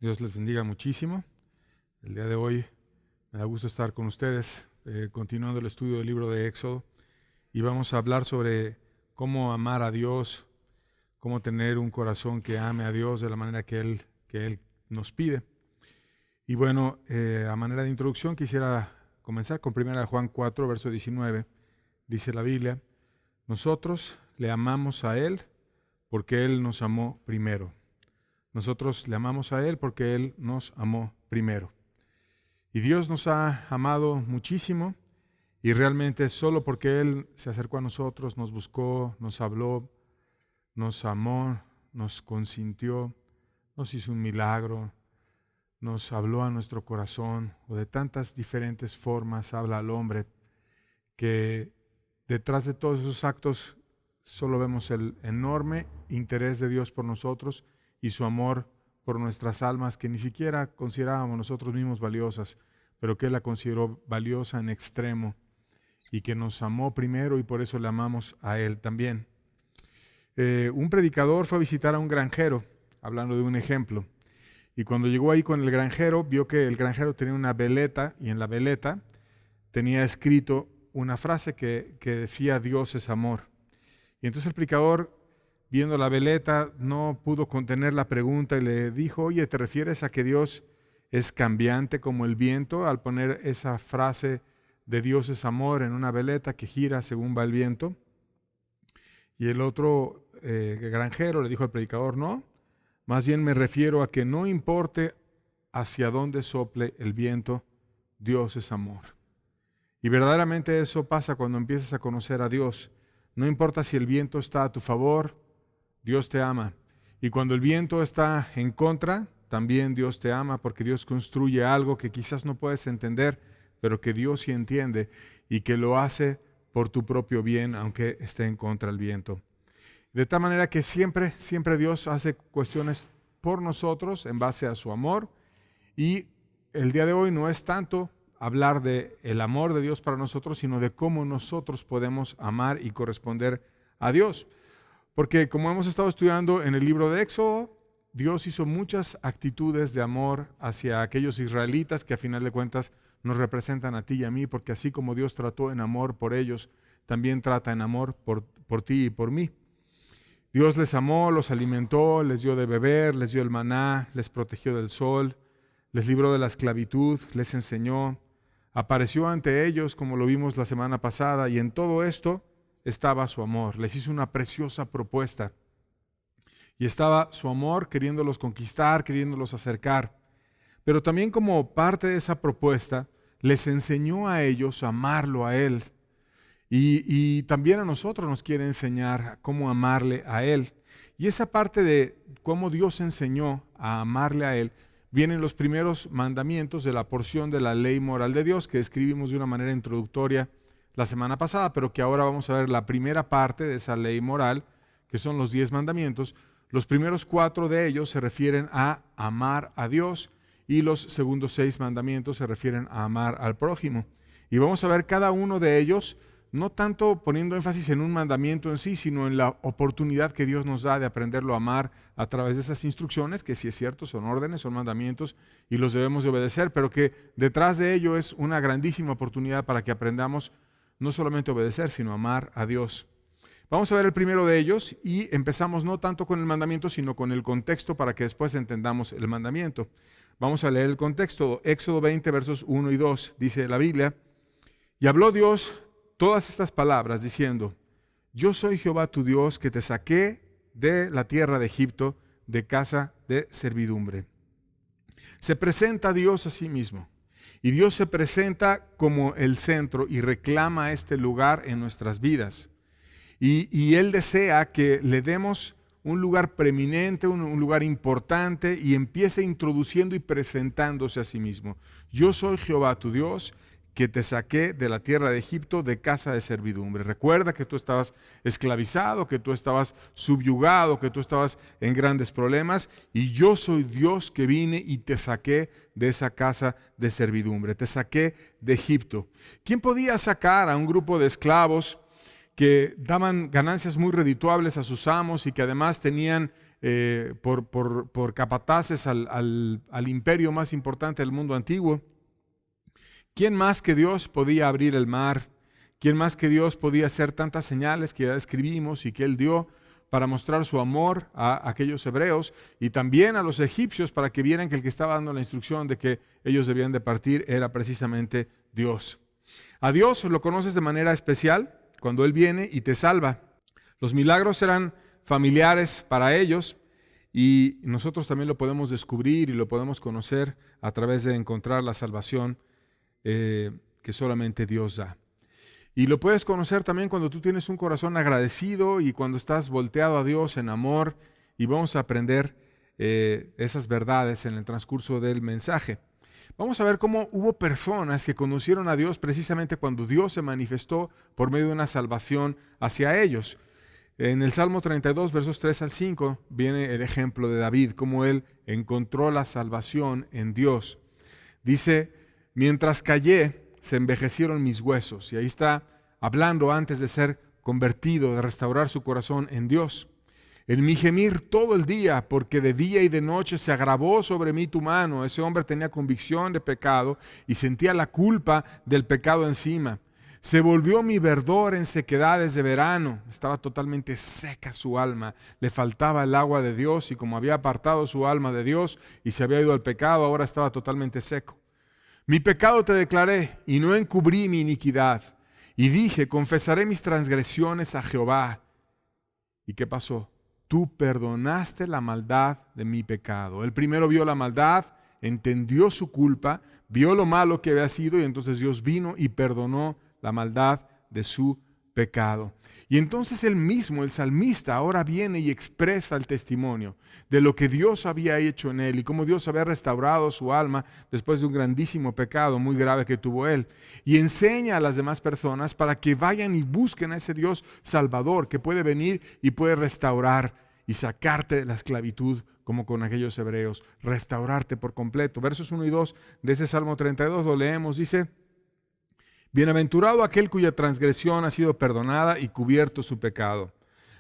Dios les bendiga muchísimo. El día de hoy me da gusto estar con ustedes, continuando el estudio del libro de Éxodo, y vamos a hablar sobre cómo amar a Dios, cómo tener un corazón que ame a Dios de la manera que Él nos pide. Y bueno, a manera de introducción quisiera comenzar con 1 Juan 4, verso 19. Dice la Biblia: nosotros le amamos a Él porque Él nos amó primero. Nosotros le amamos a Él porque Él nos amó primero. Y Dios nos ha amado muchísimo, y realmente solo porque Él se acercó a nosotros, nos buscó, nos habló, nos amó, nos consintió, nos hizo un milagro, nos habló a nuestro corazón, o de tantas diferentes formas habla al hombre, que detrás de todos esos actos solo vemos el enorme interés de Dios por nosotros y su amor por nuestras almas, que ni siquiera considerábamos nosotros mismos valiosas, pero que Él la consideró valiosa en extremo y que nos amó primero, y por eso le amamos a Él también. Un predicador fue a visitar a un granjero, hablando de un ejemplo, y cuando llegó ahí con el granjero, vio que el granjero tenía una veleta, y en la veleta tenía escrito una frase que decía: Dios es amor. Y entonces el predicador, viendo la veleta, no pudo contener la pregunta y le dijo: oye, ¿te refieres a que Dios es cambiante como el viento al poner esa frase de Dios es amor en una veleta que gira según va el viento? Y el otro granjero le dijo al predicador: no, más bien me refiero a que no importe hacia dónde sople el viento, Dios es amor. Y verdaderamente eso pasa cuando empiezas a conocer a Dios. No importa si el viento está a tu favor, Dios te ama. Y cuando el viento está en contra, también Dios te ama, porque Dios construye algo que quizás no puedes entender, pero que Dios sí entiende, y que lo hace por tu propio bien, aunque esté en contra el viento. De tal manera que siempre Dios hace cuestiones por nosotros en base a su amor, y el día de hoy no es tanto hablar del amor de Dios para nosotros, sino de cómo nosotros podemos amar y corresponder a Dios. Porque como hemos estado estudiando en el libro de Éxodo, Dios hizo muchas actitudes de amor hacia aquellos israelitas que a final de cuentas nos representan a ti y a mí, porque así como Dios trató en amor por ellos, también trata en amor por ti y por mí. Dios les amó, los alimentó, les dio de beber, les dio el maná, les protegió del sol, les libró de la esclavitud, les enseñó, apareció ante ellos como lo vimos la semana pasada, y en todo esto estaba su amor. Les hizo una preciosa propuesta, y estaba su amor queriéndolos conquistar, queriéndolos acercar. Pero también, como parte de esa propuesta, les enseñó a ellos a amarlo a Él. Y también a nosotros nos quiere enseñar cómo amarle a Él. Y esa parte de cómo Dios enseñó a amarle a Él viene en los primeros mandamientos de la porción de la ley moral de Dios, que escribimos de una manera introductoria la semana pasada, pero que ahora vamos a ver la primera parte de esa ley moral, que son los 10 mandamientos. Los primeros 4 de ellos se refieren a amar a Dios, y los segundos 6 mandamientos se refieren a amar al prójimo. Y vamos a ver cada uno de ellos, no tanto poniendo énfasis en un mandamiento en sí, sino en la oportunidad que Dios nos da de aprenderlo a amar a través de esas instrucciones, que sí es cierto, son órdenes, son mandamientos, y los debemos de obedecer, pero que detrás de ello es una grandísima oportunidad para que aprendamos no solamente a obedecer, sino a amar a Dios. Vamos a ver el primero de ellos, y empezamos no tanto con el mandamiento, sino con el contexto, para que después entendamos el mandamiento. Vamos a leer el contexto. Éxodo 20, versos 1 y 2, dice la Biblia: y habló Dios todas estas palabras diciendo: yo soy Jehová tu Dios, que te saqué de la tierra de Egipto, de casa de servidumbre. Se presenta Dios a sí mismo, y Dios se presenta como el centro y reclama este lugar en nuestras vidas. Y Él desea que le demos un lugar preeminente, un lugar importante, y empiece introduciendo y presentándose a sí mismo. Yo soy Jehová tu Dios, que te saqué de la tierra de Egipto, de casa de servidumbre. Recuerda que tú estabas esclavizado, que tú estabas subyugado, que tú estabas en grandes problemas, y yo soy Dios que vine y te saqué de esa casa de servidumbre, te saqué de Egipto. ¿Quién podía sacar a un grupo de esclavos que daban ganancias muy redituables a sus amos y que además tenían por capataces al imperio más importante del mundo antiguo. ¿Quién más que Dios podía abrir el mar? ¿Quién más que Dios podía hacer tantas señales que ya describimos y que Él dio para mostrar su amor a aquellos hebreos y también a los egipcios para que vieran que el que estaba dando la instrucción de que ellos debían de partir era precisamente Dios? A Dios lo conoces de manera especial cuando Él viene y te salva. Los milagros eran familiares para ellos y nosotros también lo podemos descubrir y lo podemos conocer a través de encontrar la salvación que solamente Dios da. Y lo puedes conocer también cuando tú tienes un corazón agradecido y cuando estás volteado a Dios en amor, y vamos a aprender esas verdades en el transcurso del mensaje. Vamos a ver cómo hubo personas que conocieron a Dios precisamente cuando Dios se manifestó por medio de una salvación hacia ellos. En el Salmo 32, versos 3 al 5, viene el ejemplo de David, cómo él encontró la salvación en Dios. Dice: mientras callé, se envejecieron mis huesos. Y ahí está hablando antes de ser convertido, de restaurar su corazón en Dios. En mi gemir todo el día, porque de día y de noche se agravó sobre mí tu mano. Ese hombre tenía convicción de pecado y sentía la culpa del pecado encima. Se volvió mi verdor en sequedades de verano. Estaba totalmente seca su alma. Le faltaba el agua de Dios y como había apartado su alma de Dios y se había ido al pecado, ahora estaba totalmente seco. Mi pecado te declaré y no encubrí mi iniquidad. Y dije: confesaré mis transgresiones a Jehová. ¿Y qué pasó? Tú perdonaste la maldad de mi pecado. Él primero vio la maldad, entendió su culpa, vio lo malo que había sido y entonces Dios vino y perdonó la maldad de su pecado. Y entonces él mismo, el salmista, ahora viene y expresa el testimonio de lo que Dios había hecho en él y cómo Dios había restaurado su alma después de un grandísimo pecado muy grave que tuvo él. Y enseña a las demás personas para que vayan y busquen a ese Dios salvador que puede venir y puede restaurar y sacarte de la esclavitud como con aquellos hebreos, restaurarte por completo. Versos 1 y 2 de ese Salmo 32 lo leemos, dice: bienaventurado aquel cuya transgresión ha sido perdonada y cubierto su pecado.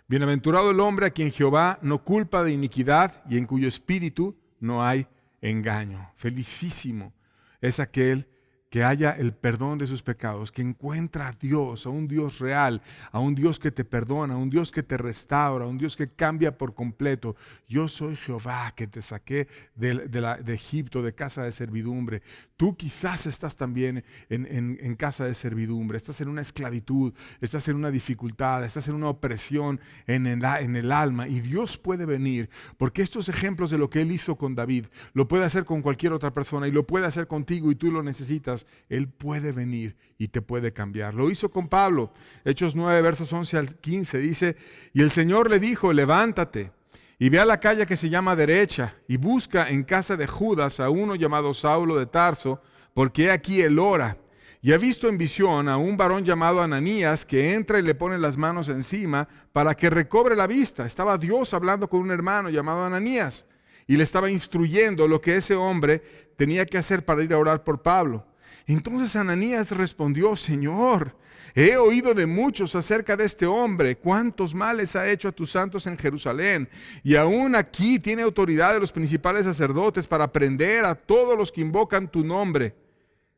Bienaventurado el hombre a quien Jehová no culpa de iniquidad y en cuyo espíritu no hay engaño. Felicísimo es aquel que haya el perdón de sus pecados, que encuentra a Dios, a un Dios real, a un Dios que te perdona, a un Dios que te restaura, a un Dios que cambia por completo. Yo soy Jehová que te saqué de Egipto, de casa de servidumbre. Tú quizás estás también en casa de servidumbre, estás en una esclavitud, estás en una dificultad, estás en una opresión en el alma, y Dios puede venir, porque estos ejemplos de lo que Él hizo con David, lo puede hacer con cualquier otra persona y lo puede hacer contigo y tú lo necesitas. Él puede venir y te puede cambiar. Lo hizo con Pablo. Hechos 9, versos 11 al 15 dice: y el Señor le dijo: levántate y ve a la calle que se llama Derecha y busca en casa de Judas a uno llamado Saulo de Tarso, porque he aquí él ora. Y ha visto en visión a un varón llamado Ananías que entra y le pone las manos encima para que recobre la vista. Estaba Dios hablando con un hermano llamado Ananías y le estaba instruyendo lo que ese hombre tenía que hacer para ir a orar por Pablo. Entonces Ananías respondió: Señor, he oído de muchos acerca de este hombre, cuántos males ha hecho a tus santos en Jerusalén, y aún aquí tiene autoridad de los principales sacerdotes para prender a todos los que invocan tu nombre.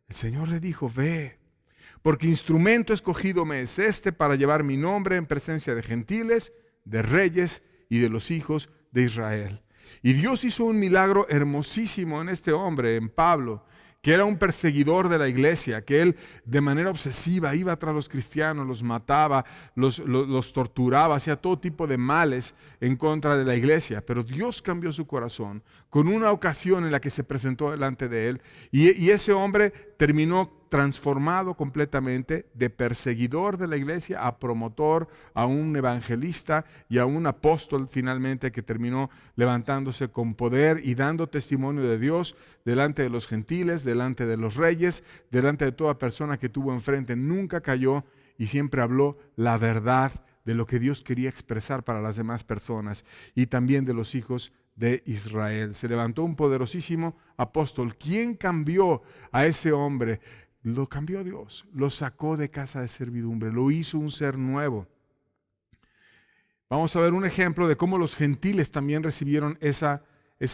El Señor le dijo: ve, porque instrumento escogido me es este para llevar mi nombre en presencia de gentiles, de reyes y de los hijos de Israel. Y Dios hizo un milagro hermosísimo en este hombre, en Pablo, que era un perseguidor de la iglesia, que él de manera obsesiva iba tras los cristianos, los mataba, los torturaba, hacía todo tipo de males en contra de la iglesia. Pero Dios cambió su corazón con una ocasión en la que se presentó delante de él, y ese hombre terminó transformado completamente de perseguidor de la iglesia a promotor, a un evangelista y a un apóstol finalmente, que terminó levantándose con poder y dando testimonio de Dios delante de los gentiles, delante de los reyes, delante de toda persona que tuvo enfrente. Nunca cayó y siempre habló la verdad de lo que Dios quería expresar para las demás personas y también de los hijos de Israel. Se levantó un poderosísimo apóstol. ¿Quién cambió a ese hombre? Lo cambió Dios, lo sacó de casa de servidumbre, lo hizo un ser nuevo. vamos a ver un ejemplo de cómo los gentiles también recibieron esa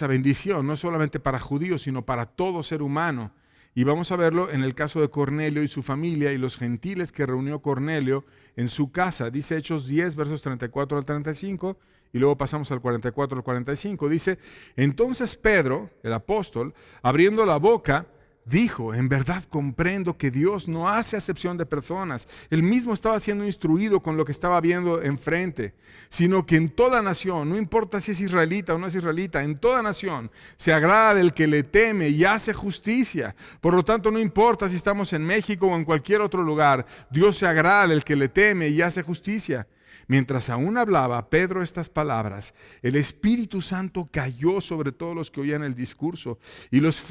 bendición, no solamente para judíos, sino para todo ser humano. Y vamos a verlo en el caso de Cornelio y su familia y los gentiles que reunió Cornelio en su casa. Dice Hechos 10, versos 34 al 35, y luego pasamos al 44 al 45. Dice, entonces Pedro, el apóstol, abriendo la boca, dijo, en verdad comprendo que Dios no hace acepción de personas. Él mismo estaba siendo instruido con lo que estaba viendo enfrente, sino que en toda nación, no importa si es israelita o no es israelita, en toda nación se agrada del que le teme y hace justicia. Por lo tanto, no importa si estamos en México o en cualquier otro lugar, Dios se agrada del que le teme y hace justicia. Mientras aún hablaba Pedro estas palabras, el Espíritu Santo cayó sobre todos los que oían el discurso, y los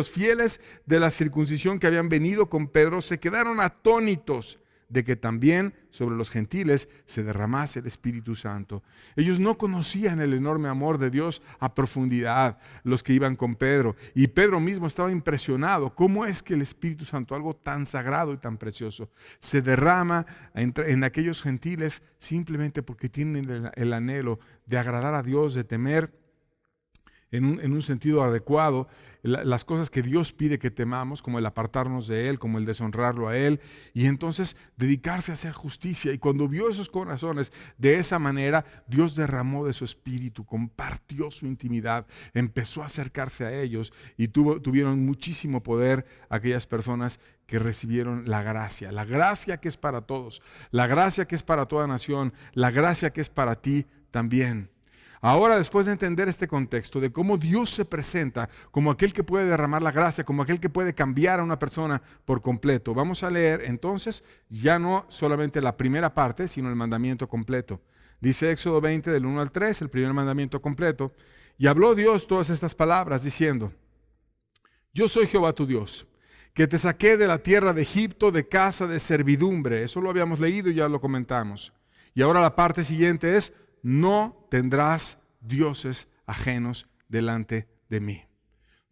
fieles de la circuncisión que habían venido con Pedro se quedaron atónitos de que también sobre los gentiles se derramase el Espíritu Santo. Ellos no conocían el enorme amor de Dios a profundidad, los que iban con Pedro, y Pedro mismo estaba impresionado. ¿Cómo es que el Espíritu Santo, algo tan sagrado y tan precioso, se derrama en aquellos gentiles simplemente porque tienen el anhelo de agradar a Dios, de temer en un sentido adecuado las cosas que Dios pide que temamos, como el apartarnos de Él, como el deshonrarlo a Él, y entonces dedicarse a hacer justicia? Y cuando vio esos corazones de esa manera, Dios derramó de su espíritu, compartió su intimidad, empezó a acercarse a ellos, y tuvieron muchísimo poder aquellas personas que recibieron la gracia que es para todos, la gracia que es para toda nación, la gracia que es para ti también. Ahora, después de entender este contexto de cómo Dios se presenta como aquel que puede derramar la gracia, como aquel que puede cambiar a una persona por completo, vamos a leer entonces ya no solamente la primera parte, sino el mandamiento completo. Dice Éxodo 20 del 1 al 3, el primer mandamiento completo. Y habló Dios todas estas palabras diciendo, yo soy Jehová tu Dios, que te saqué de la tierra de Egipto de casa de servidumbre. Eso lo habíamos leído y ya lo comentamos. Y ahora la parte siguiente es, no tendrás dioses ajenos delante de mí.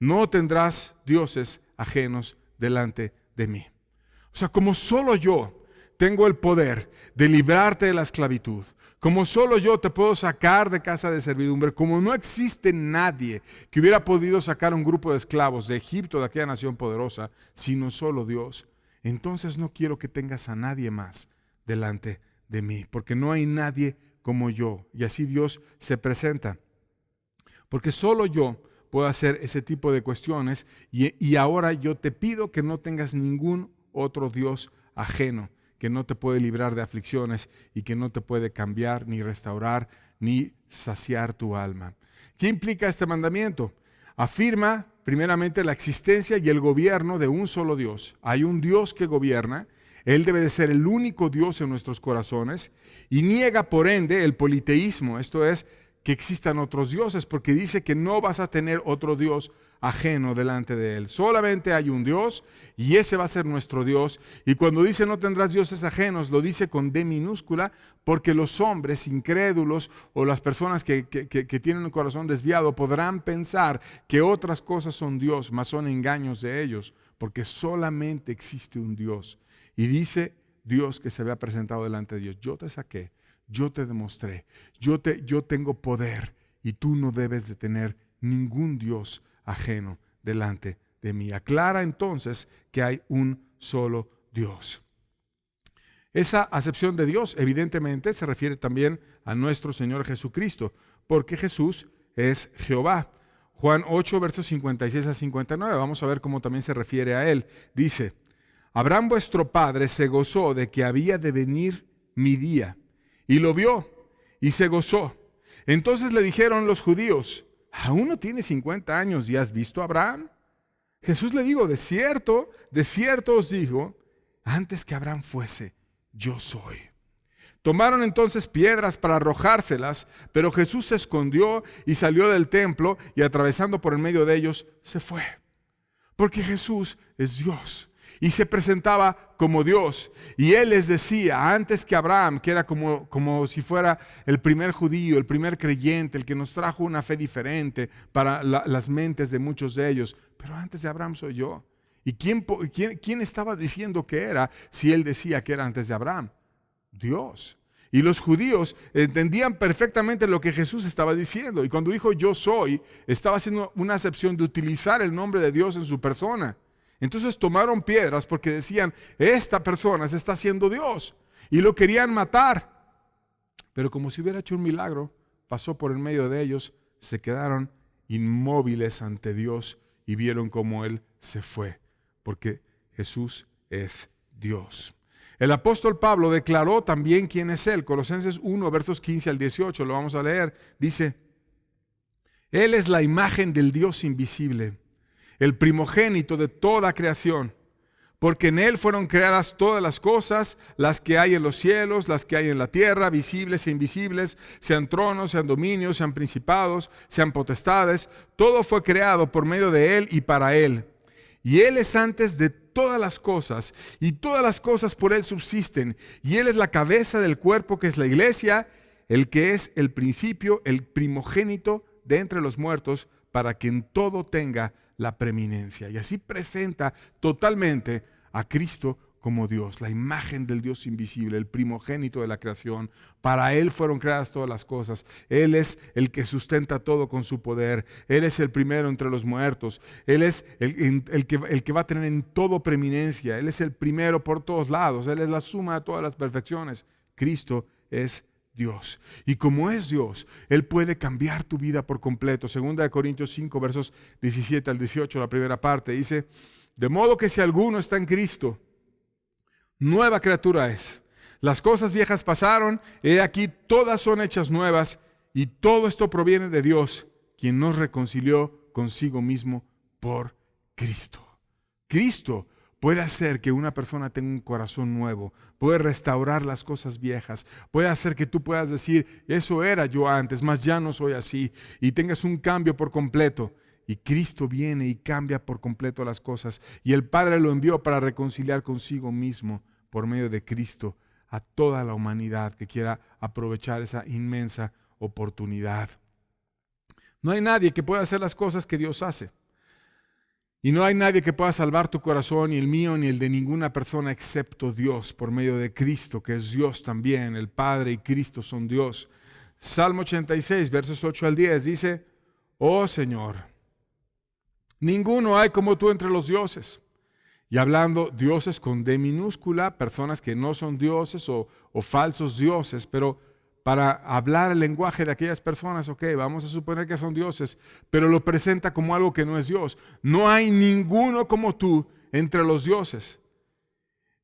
No tendrás dioses ajenos delante de mí. O sea, como solo yo tengo el poder de librarte de la esclavitud, como solo yo te puedo sacar de casa de servidumbre, como no existe nadie que hubiera podido sacar un grupo de esclavos de Egipto, de aquella nación poderosa, sino solo Dios, entonces no quiero que tengas a nadie más delante de mí, porque no hay nadie como yo. Y así Dios se presenta, porque solo yo puedo hacer ese tipo de cuestiones, y ahora yo te pido que no tengas ningún otro Dios ajeno, que no te puede librar de aflicciones y que no te puede cambiar, ni restaurar, ni saciar tu alma. ¿Qué implica este mandamiento? Afirma primeramente la existencia y el gobierno de un solo Dios. Hay un Dios que gobierna. Él debe de ser el único Dios en nuestros corazones, y niega por ende el politeísmo, esto es, que existan otros dioses, porque dice que no vas a tener otro Dios ajeno delante de Él. Solamente hay un Dios y ese va a ser nuestro Dios. Y cuando dice no tendrás dioses ajenos, lo dice con D minúscula, porque los hombres incrédulos o las personas que tienen un corazón desviado podrán pensar que otras cosas son Dios, mas son engaños de ellos, porque solamente existe un Dios. Y dice Dios que se había presentado delante de Dios, yo te saqué, yo te demostré, yo tengo poder, y tú no debes de tener ningún Dios ajeno delante de mí. Aclara entonces que hay un solo Dios. Esa acepción de Dios evidentemente se refiere también a nuestro Señor Jesucristo, porque Jesús es Jehová. Juan 8, versos 56 a 59, vamos a ver cómo también se refiere a Él. Dice, Abraham vuestro padre se gozó de que había de venir mi día, y lo vio, y se gozó. Entonces le dijeron los judíos, ¿aún no tienes 50 años y has visto a Abraham? Jesús le dijo, de cierto os digo, antes que Abraham fuese, yo soy. Tomaron entonces piedras para arrojárselas, pero Jesús se escondió y salió del templo, y atravesando por el medio de ellos, se fue. Porque Jesús es Dios. Y se presentaba como Dios. Y Él les decía, antes que Abraham, que era como si fuera el primer judío, el primer creyente, el que nos trajo una fe diferente para las mentes de muchos de ellos. Pero antes de Abraham soy yo. ¿Y quién estaba diciendo que era si Él decía que era antes de Abraham? Dios. Y los judíos entendían perfectamente lo que Jesús estaba diciendo. Y cuando dijo yo soy, estaba haciendo una acepción de utilizar el nombre de Dios en su persona. Entonces tomaron piedras porque decían, esta persona se está haciendo Dios. Y lo querían matar. Pero como si hubiera hecho un milagro, pasó por en medio de ellos, se quedaron inmóviles ante Dios y vieron cómo Él se fue. Porque Jesús es Dios. El apóstol Pablo declaró también quién es Él. Colosenses 1, versos 15 al 18, lo vamos a leer. Dice, Él es la imagen del Dios invisible, el primogénito de toda creación, porque en Él fueron creadas todas las cosas, las que hay en los cielos, las que hay en la tierra, visibles e invisibles, sean tronos, sean dominios, sean principados, sean potestades. Todo fue creado por medio de Él y para Él. Y Él es antes de todas las cosas, y todas las cosas por Él subsisten. Y Él es la cabeza del cuerpo que es la iglesia, el que es el principio, el primogénito de entre los muertos, para que en todo tenga la preeminencia. Y así presenta totalmente a Cristo como Dios, la imagen del Dios invisible, el primogénito de la creación. Para Él fueron creadas todas las cosas. Él es el que sustenta todo con su poder. Él es el primero entre los muertos. Él es el que va a tener en todo preeminencia. Él es el primero por todos lados. Él es la suma de todas las perfecciones. Cristo es Dios. Y como es Dios, Él puede cambiar tu vida por completo. 2 Corintios 5, versos 17 al 18, la primera parte, dice, de modo que si alguno está en Cristo, nueva criatura es. Las cosas viejas pasaron, he aquí todas son hechas nuevas, y todo esto proviene de Dios, quien nos reconcilió consigo mismo por Cristo. Cristo puede hacer que una persona tenga un corazón nuevo, puede restaurar las cosas viejas, puede hacer que tú puedas decir, eso era yo antes, mas ya no soy así, y tengas un cambio por completo. Y Cristo viene y cambia por completo las cosas. Y el Padre lo envió para reconciliar consigo mismo por medio de Cristo a toda la humanidad que quiera aprovechar esa inmensa oportunidad. No hay nadie que pueda hacer las cosas que Dios hace. Y no hay nadie que pueda salvar tu corazón, ni el mío, ni el de ninguna persona, excepto Dios, por medio de Cristo, que es Dios también. El Padre y Cristo son Dios. Salmo 86, versos 8 al 10, dice, oh Señor, ninguno hay como tú entre los dioses. Y hablando dioses con D minúscula, personas que no son dioses o falsos dioses, pero para hablar el lenguaje de aquellas personas, ok, vamos a suponer que son dioses, pero lo presenta como algo que no es Dios. No hay ninguno como tú entre los dioses,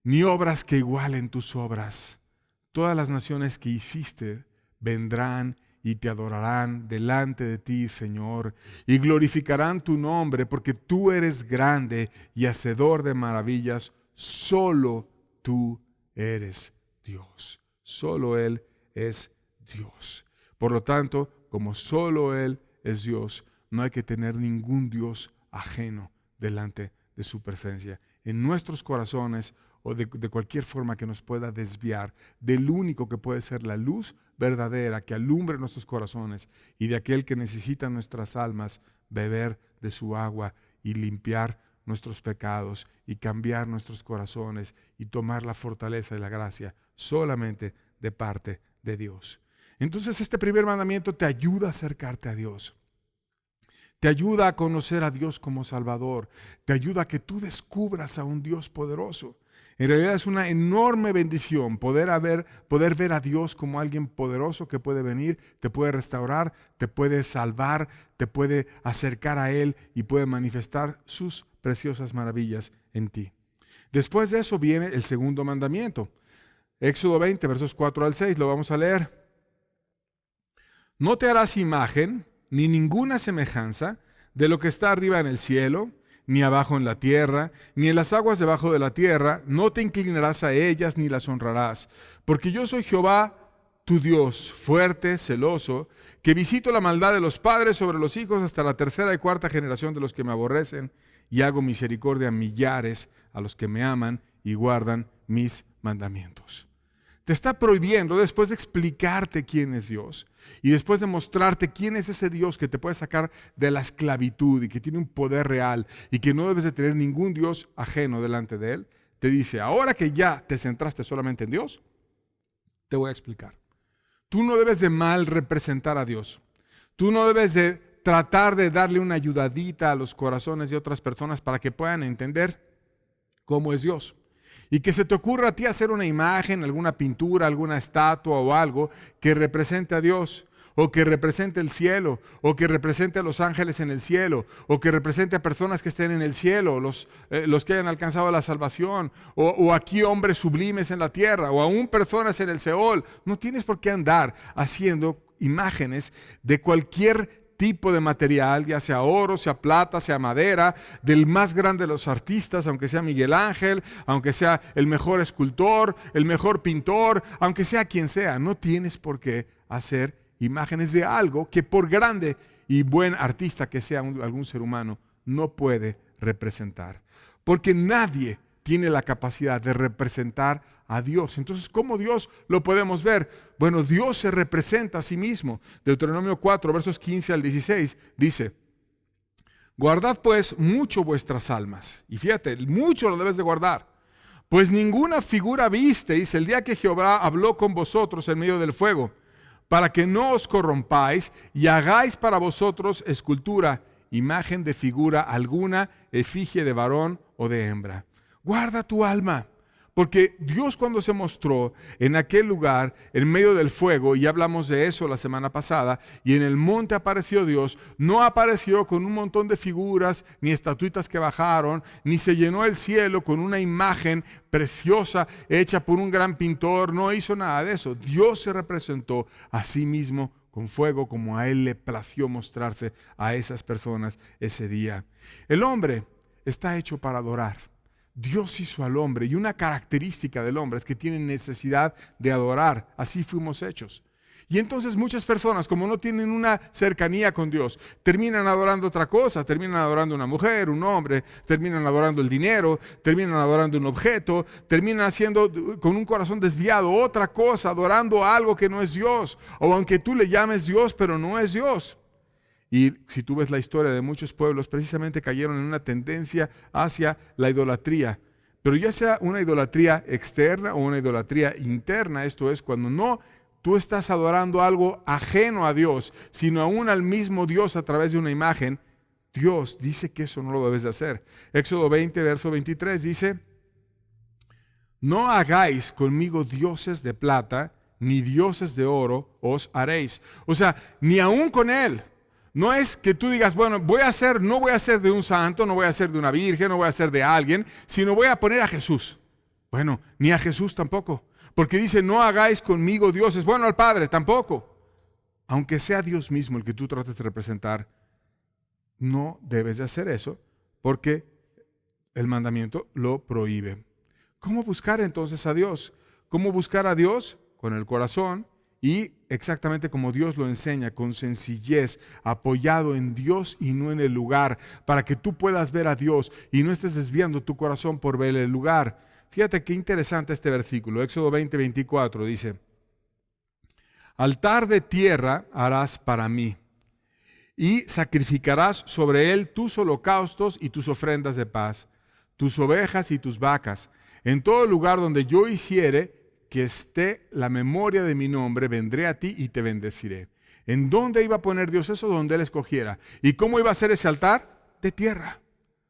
ni obras que igualen tus obras. Todas las naciones que hiciste vendrán y te adorarán delante de ti, Señor, y glorificarán tu nombre, porque tú eres grande y hacedor de maravillas. Solo tú eres Dios. Solo Él es Dios. Por lo tanto, como solo Él es Dios, no hay que tener ningún Dios ajeno delante de su presencia. En nuestros corazones o de cualquier forma que nos pueda desviar del único que puede ser la luz verdadera que alumbre nuestros corazones y de aquel que necesita nuestras almas beber de su agua y limpiar nuestros pecados y cambiar nuestros corazones y tomar la fortaleza y la gracia solamente de parte de Dios. Entonces este primer mandamiento te ayuda a acercarte a Dios. Te ayuda a conocer a Dios como Salvador. Te ayuda a que tú descubras a un Dios poderoso. En realidad es una enorme bendición poder ver a Dios como alguien poderoso que puede venir, te puede restaurar, te puede salvar, te puede acercar a Él y puede manifestar sus preciosas maravillas en ti. Después de eso viene el segundo mandamiento. Éxodo 20, versos 4 al 6, lo vamos a leer. No te harás imagen ni ninguna semejanza de lo que está arriba en el cielo, ni abajo en la tierra, ni en las aguas debajo de la tierra. No te inclinarás a ellas ni las honrarás, porque yo soy Jehová tu Dios, fuerte, celoso, que visito la maldad de los padres sobre los hijos hasta la tercera y cuarta generación de los que me aborrecen, y hago misericordia a millares a los que me aman y guardan mis mandamientos. Te está prohibiendo, después de explicarte quién es Dios y después de mostrarte quién es ese Dios que te puede sacar de la esclavitud y que tiene un poder real y que no debes de tener ningún Dios ajeno delante de Él, te dice, ahora que ya te centraste solamente en Dios, Te voy a explicar. Tú no debes de mal representar a Dios. Tú no debes de tratar de darle una ayudadita a los corazones de otras personas para que puedan entender cómo es Dios. Y que se te ocurra a ti hacer una imagen, alguna pintura, alguna estatua o algo que represente a Dios, o que represente el cielo, o que represente a los ángeles en el cielo, o que represente a personas que estén en el cielo, los que hayan alcanzado la salvación, o aquí hombres sublimes en la tierra, o aún personas en el Seol. No tienes por qué andar haciendo imágenes de cualquier tipo de material, ya sea oro, sea plata, sea madera, del más grande de los artistas, aunque sea Miguel Ángel, aunque sea el mejor escultor, el mejor pintor, aunque sea quien sea. No tienes por qué hacer imágenes de algo que, por grande y buen artista que sea algún ser humano, no puede representar. Porque nadie tiene la capacidad de representar a Dios. Entonces, ¿cómo Dios lo podemos ver? Bueno, Dios se representa a sí mismo. Deuteronomio 4, versos 15 al 16, dice: guardad pues mucho vuestras almas. Y fíjate, mucho lo debes de guardar. Pues ninguna figura visteis el día que Jehová habló con vosotros en medio del fuego, para que no os corrompáis y hagáis para vosotros escultura, imagen de figura alguna, efigie de varón o de hembra. Guarda tu alma, porque Dios, cuando se mostró en aquel lugar, en medio del fuego, y hablamos de eso la semana pasada, y en el monte apareció Dios, no apareció con un montón de figuras, ni estatuitas que bajaron, ni se llenó el cielo con una imagen preciosa hecha por un gran pintor. No hizo nada de eso. Dios se representó a sí mismo con fuego, como a Él le plació mostrarse a esas personas ese día. El hombre está hecho para adorar. Dios hizo al hombre, y una característica del hombre es que tiene necesidad de adorar. Así fuimos hechos. Y entonces muchas personas, como no tienen una cercanía con Dios, terminan adorando otra cosa, terminan adorando una mujer, un hombre, terminan adorando el dinero, terminan adorando un objeto, terminan haciendo con un corazón desviado otra cosa, adorando algo que no es Dios, o aunque tú le llames Dios, pero no es Dios. Y si tú ves la historia de muchos pueblos, precisamente cayeron en una tendencia hacia la idolatría. Pero ya sea una idolatría externa o una idolatría interna, esto es cuando no tú estás adorando algo ajeno a Dios, sino aún al mismo Dios a través de una imagen. Dios dice que eso no lo debes de hacer. Éxodo 20, verso 23 dice: no hagáis conmigo dioses de plata, ni dioses de oro os haréis. O sea, ni aún con Él. No es que tú digas, bueno, no voy a hacer de un santo, no voy a hacer de una virgen, no voy a hacer de alguien, sino voy a poner a Jesús. Bueno, ni a Jesús tampoco. Porque dice, no hagáis conmigo dioses. Bueno, al Padre tampoco. Aunque sea Dios mismo el que tú trates de representar, no debes de hacer eso, porque el mandamiento lo prohíbe. ¿Cómo buscar entonces a Dios? ¿Cómo buscar a Dios? Con el corazón. Y exactamente como Dios lo enseña, con sencillez, apoyado en Dios y no en el lugar, para que tú puedas ver a Dios y no estés desviando tu corazón por ver el lugar. Fíjate qué interesante este versículo, Éxodo 20, 24, dice: altar de tierra harás para mí, y sacrificarás sobre él tus holocaustos y tus ofrendas de paz, tus ovejas y tus vacas. En todo lugar donde yo hiciere que esté la memoria de mi nombre, vendré a ti y te bendeciré. ¿En dónde iba a poner Dios eso? Donde Él escogiera. ¿Y cómo iba a ser ese altar? De tierra.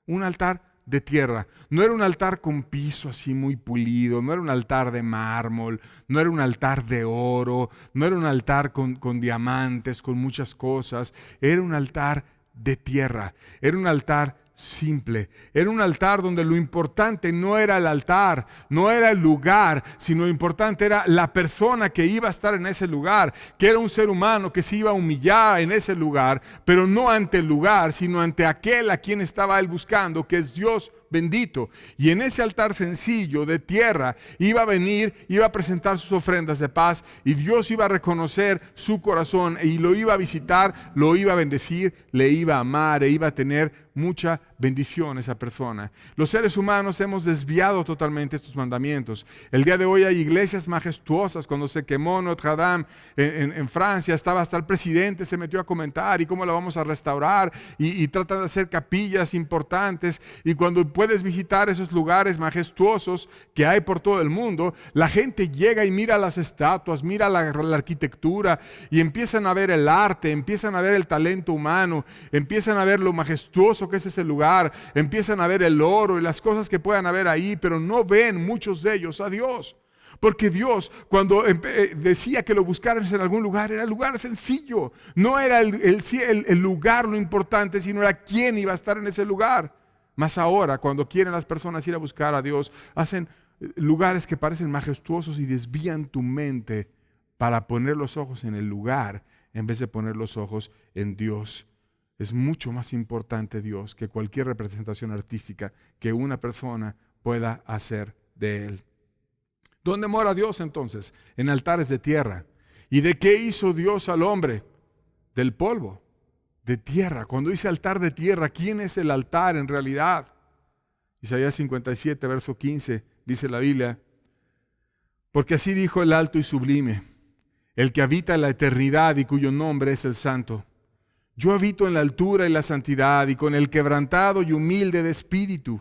Un altar de tierra. No era un altar con piso así muy pulido, no era un altar de mármol, no era un altar de oro, no era un altar con diamantes, con muchas cosas. Era un altar de tierra. Era un altar simple. Era un altar donde lo importante no era el altar, no era el lugar, sino lo importante era la persona que iba a estar en ese lugar, que era un ser humano que se iba a humillar en ese lugar, pero no ante el lugar, sino ante aquel a quien estaba él buscando, que es Dios bendito. Y en ese altar sencillo de tierra iba a venir, iba a presentar sus ofrendas de paz, y Dios iba a reconocer su corazón y lo iba a visitar, lo iba a bendecir, le iba a amar e iba a tener mucha bendición esa persona. Los seres humanos hemos desviado totalmente estos mandamientos. El día de hoy hay iglesias majestuosas. Cuando se quemó Notre Dame en Francia, estaba hasta el presidente se metió a comentar y cómo la vamos a restaurar, y tratan de hacer capillas importantes, y cuando puedes visitar esos lugares majestuosos que hay por todo el mundo, la gente llega y mira las estatuas, mira la arquitectura y empiezan a ver el arte, empiezan a ver el talento humano, empiezan a ver lo majestuoso que es ese lugar, empiezan a ver el oro y las cosas que puedan haber ahí, pero no ven muchos de ellos a Dios. Porque Dios, cuando decía que lo buscaras en algún lugar, era el lugar sencillo. No era el lugar lo importante, sino era quién iba a estar en ese lugar. Más ahora, cuando quieren las personas ir a buscar a Dios, hacen lugares que parecen majestuosos y desvían tu mente para poner los ojos en el lugar en vez de poner los ojos en Dios. Es mucho más importante Dios que cualquier representación artística que una persona pueda hacer de Él. ¿Dónde mora Dios entonces? En altares de tierra. ¿Y de qué hizo Dios al hombre? Del polvo, de tierra. Cuando dice altar de tierra, ¿quién es el altar en realidad? Isaías 57, verso 15, dice la Biblia: porque así dijo el alto y sublime, el que habita en la eternidad y cuyo nombre es el Santo. Yo habito en la altura y la santidad y con el quebrantado y humilde de espíritu,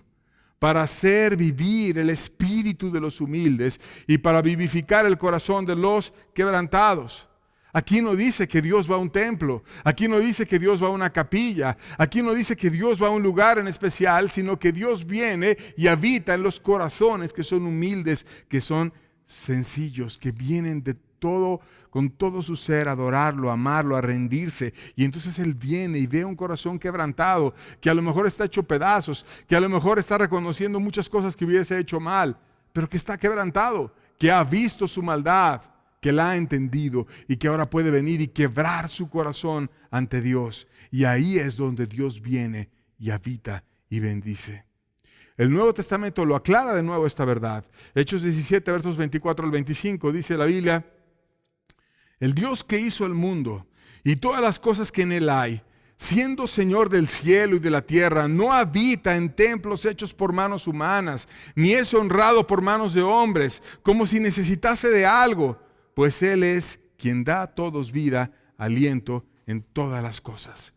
para hacer vivir el espíritu de los humildes y para vivificar el corazón de los quebrantados. Aquí no dice que Dios va a un templo, aquí no dice que Dios va a una capilla, aquí no dice que Dios va a un lugar en especial, sino que Dios viene y habita en los corazones que son humildes, que son sencillos, que vienen de todo, con todo su ser, a adorarlo, a amarlo, a rendirse. Y entonces Él viene y ve un corazón quebrantado, que a lo mejor está hecho pedazos, que a lo mejor está reconociendo muchas cosas que hubiese hecho mal, pero que está quebrantado, que ha visto su maldad, que la ha entendido y que ahora puede venir y quebrar su corazón ante Dios. Y ahí es donde Dios viene y habita y bendice. El Nuevo Testamento lo aclara de nuevo esta verdad. Hechos 17, versos 24 al 25, dice la Biblia: el Dios que hizo el mundo y todas las cosas que en él hay, siendo Señor del cielo y de la tierra, no habita en templos hechos por manos humanas, ni es honrado por manos de hombres, como si necesitase de algo, pues Él es quien da a todos vida, aliento en todas las cosas.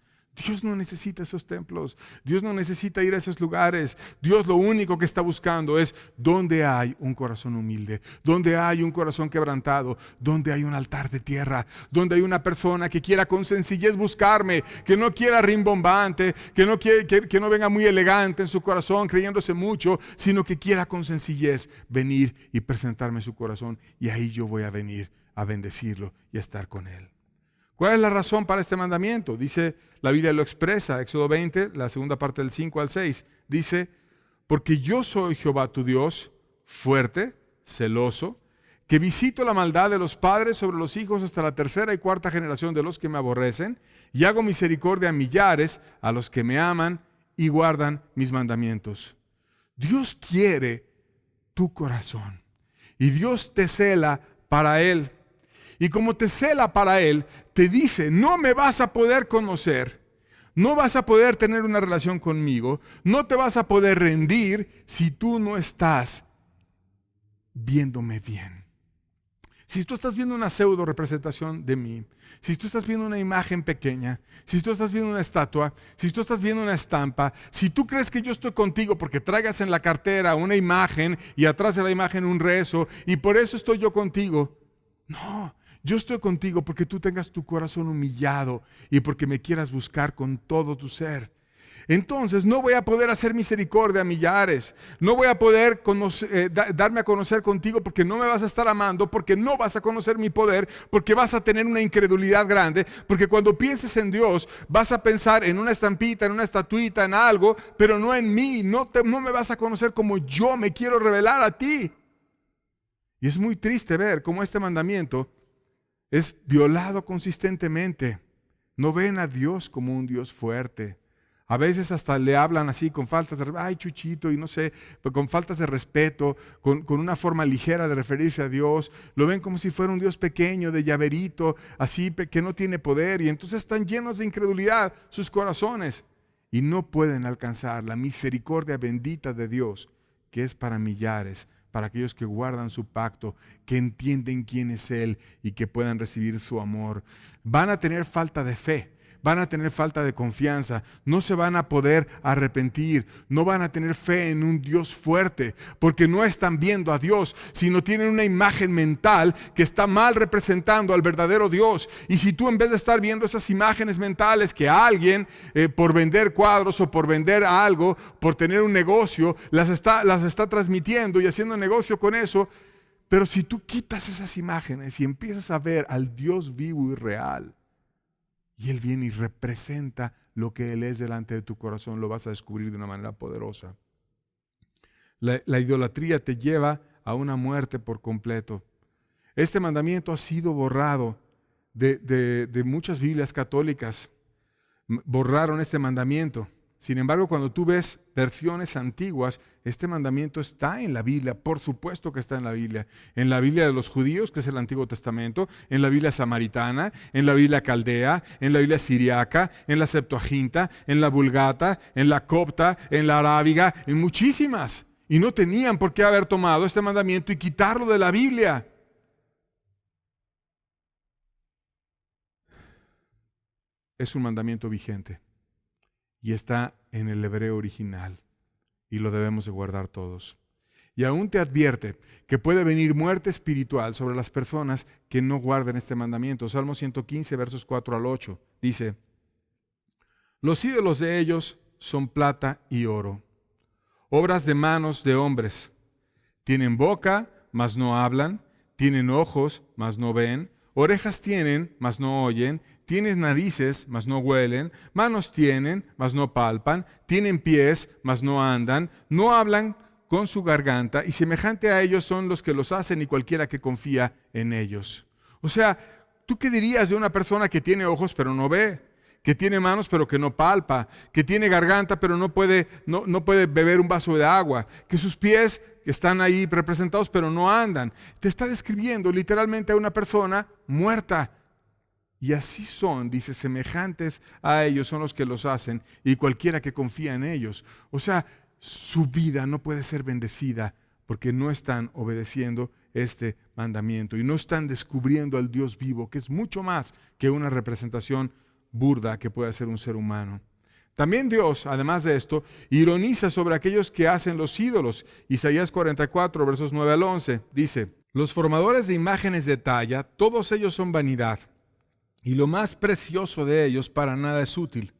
Dios no necesita esos templos, Dios no necesita ir a esos lugares. Dios lo único que está buscando es donde hay un corazón humilde, donde hay un corazón quebrantado, donde hay un altar de tierra, donde hay una persona que quiera con sencillez buscarme, que no quiera rimbombante, que no venga muy elegante en su corazón creyéndose mucho, sino que quiera con sencillez venir y presentarme su corazón, y ahí yo voy a venir a bendecirlo y a estar con él. ¿Cuál es la razón para este mandamiento? Dice, la Biblia lo expresa, Éxodo 20, la segunda parte del 5 al 6. Dice: porque yo soy Jehová tu Dios, fuerte, celoso, que visito la maldad de los padres sobre los hijos hasta la tercera y cuarta generación de los que me aborrecen, y hago misericordia a millares, a los que me aman y guardan mis mandamientos. Dios quiere tu corazón y Dios te cela para Él. Y como te cela para Él, te dice: no me vas a poder conocer, no vas a poder tener una relación conmigo, no te vas a poder rendir si tú no estás viéndome bien. Si tú estás viendo una pseudo representación de mí, si tú estás viendo una imagen pequeña, si tú estás viendo una estatua, si tú estás viendo una estampa, si tú crees que yo estoy contigo porque traigas en la cartera una imagen y atrás de la imagen un rezo y por eso estoy yo contigo, no. Yo estoy contigo porque tú tengas tu corazón humillado y porque me quieras buscar con todo tu ser. Entonces no voy a poder hacer misericordia a millares, no voy a poder darme a conocer contigo porque no me vas a estar amando, porque no vas a conocer mi poder, porque vas a tener una incredulidad grande, porque cuando pienses en Dios vas a pensar en una estampita, en una estatuita, en algo, pero no en mí, no me vas a conocer como yo me quiero revelar a ti. Y es muy triste ver cómo este mandamiento es violado consistentemente. No ven a Dios como un Dios fuerte. A veces hasta le hablan así con faltas de, ay Chuchito, y no sé, con faltas de respeto, con una forma ligera de referirse a Dios. Lo ven como si fuera un Dios pequeño, de llaverito, así que no tiene poder. Y entonces están llenos de incredulidad sus corazones y no pueden alcanzar la misericordia bendita de Dios, que es para millares, para aquellos que guardan su pacto, que entienden quién es Él y que puedan recibir su amor. Van a tener falta de fe, van a tener falta de confianza, no se van a poder arrepentir, no van a tener fe en un Dios fuerte, porque no están viendo a Dios, sino tienen una imagen mental que está mal representando al verdadero Dios. Y si tú, en vez de estar viendo esas imágenes mentales que alguien por vender cuadros o por vender algo, por tener un negocio, las está transmitiendo y haciendo negocio con eso, pero si tú quitas esas imágenes y empiezas a ver al Dios vivo y real, y Él viene y representa lo que Él es delante de tu corazón, lo vas a descubrir de una manera poderosa. La idolatría te lleva a una muerte por completo. Este mandamiento ha sido borrado de muchas Biblias católicas. Borraron este mandamiento. Sin embargo, cuando tú ves versiones antiguas, este mandamiento está en la Biblia, por supuesto que está en la Biblia de los judíos, que es el Antiguo Testamento, en la Biblia samaritana, en la Biblia caldea, en la Biblia siriaca, en la Septuaginta, en la Vulgata, en la Copta, en la Arábiga, en muchísimas. Y no tenían por qué haber tomado este mandamiento y quitarlo de la Biblia. Es un mandamiento vigente. Y está en el hebreo original y lo debemos de guardar todos. Y aún te advierte que puede venir muerte espiritual sobre las personas que no guarden este mandamiento. Salmo 115, versos 4 al 8, dice: los ídolos de ellos son plata y oro, obras de manos de hombres. Tienen boca, mas no hablan, tienen ojos, mas no ven, orejas tienen, mas no oyen, tienen narices, mas no huelen, manos tienen, mas no palpan, tienen pies, mas no andan, no hablan con su garganta, y semejante a ellos son los que los hacen y cualquiera que confía en ellos. O sea, ¿tú qué dirías de una persona que tiene ojos pero no ve? Que tiene manos pero que no palpa, que tiene garganta pero no puede beber un vaso de agua, que sus pies están ahí representados pero no andan? Te está describiendo literalmente a una persona muerta. Y así son, dice, semejantes a ellos son los que los hacen y cualquiera que confía en ellos. O sea, su vida no puede ser bendecida porque no están obedeciendo este mandamiento y no están descubriendo al Dios vivo, que es mucho más que una representación burda que puede hacer un ser humano. También Dios, además de esto, ironiza sobre aquellos que hacen los ídolos. Isaías 44, versos 9 al 11, dice: los formadores de imágenes de talla, todos ellos son vanidad, y lo más precioso de ellos para nada es útil.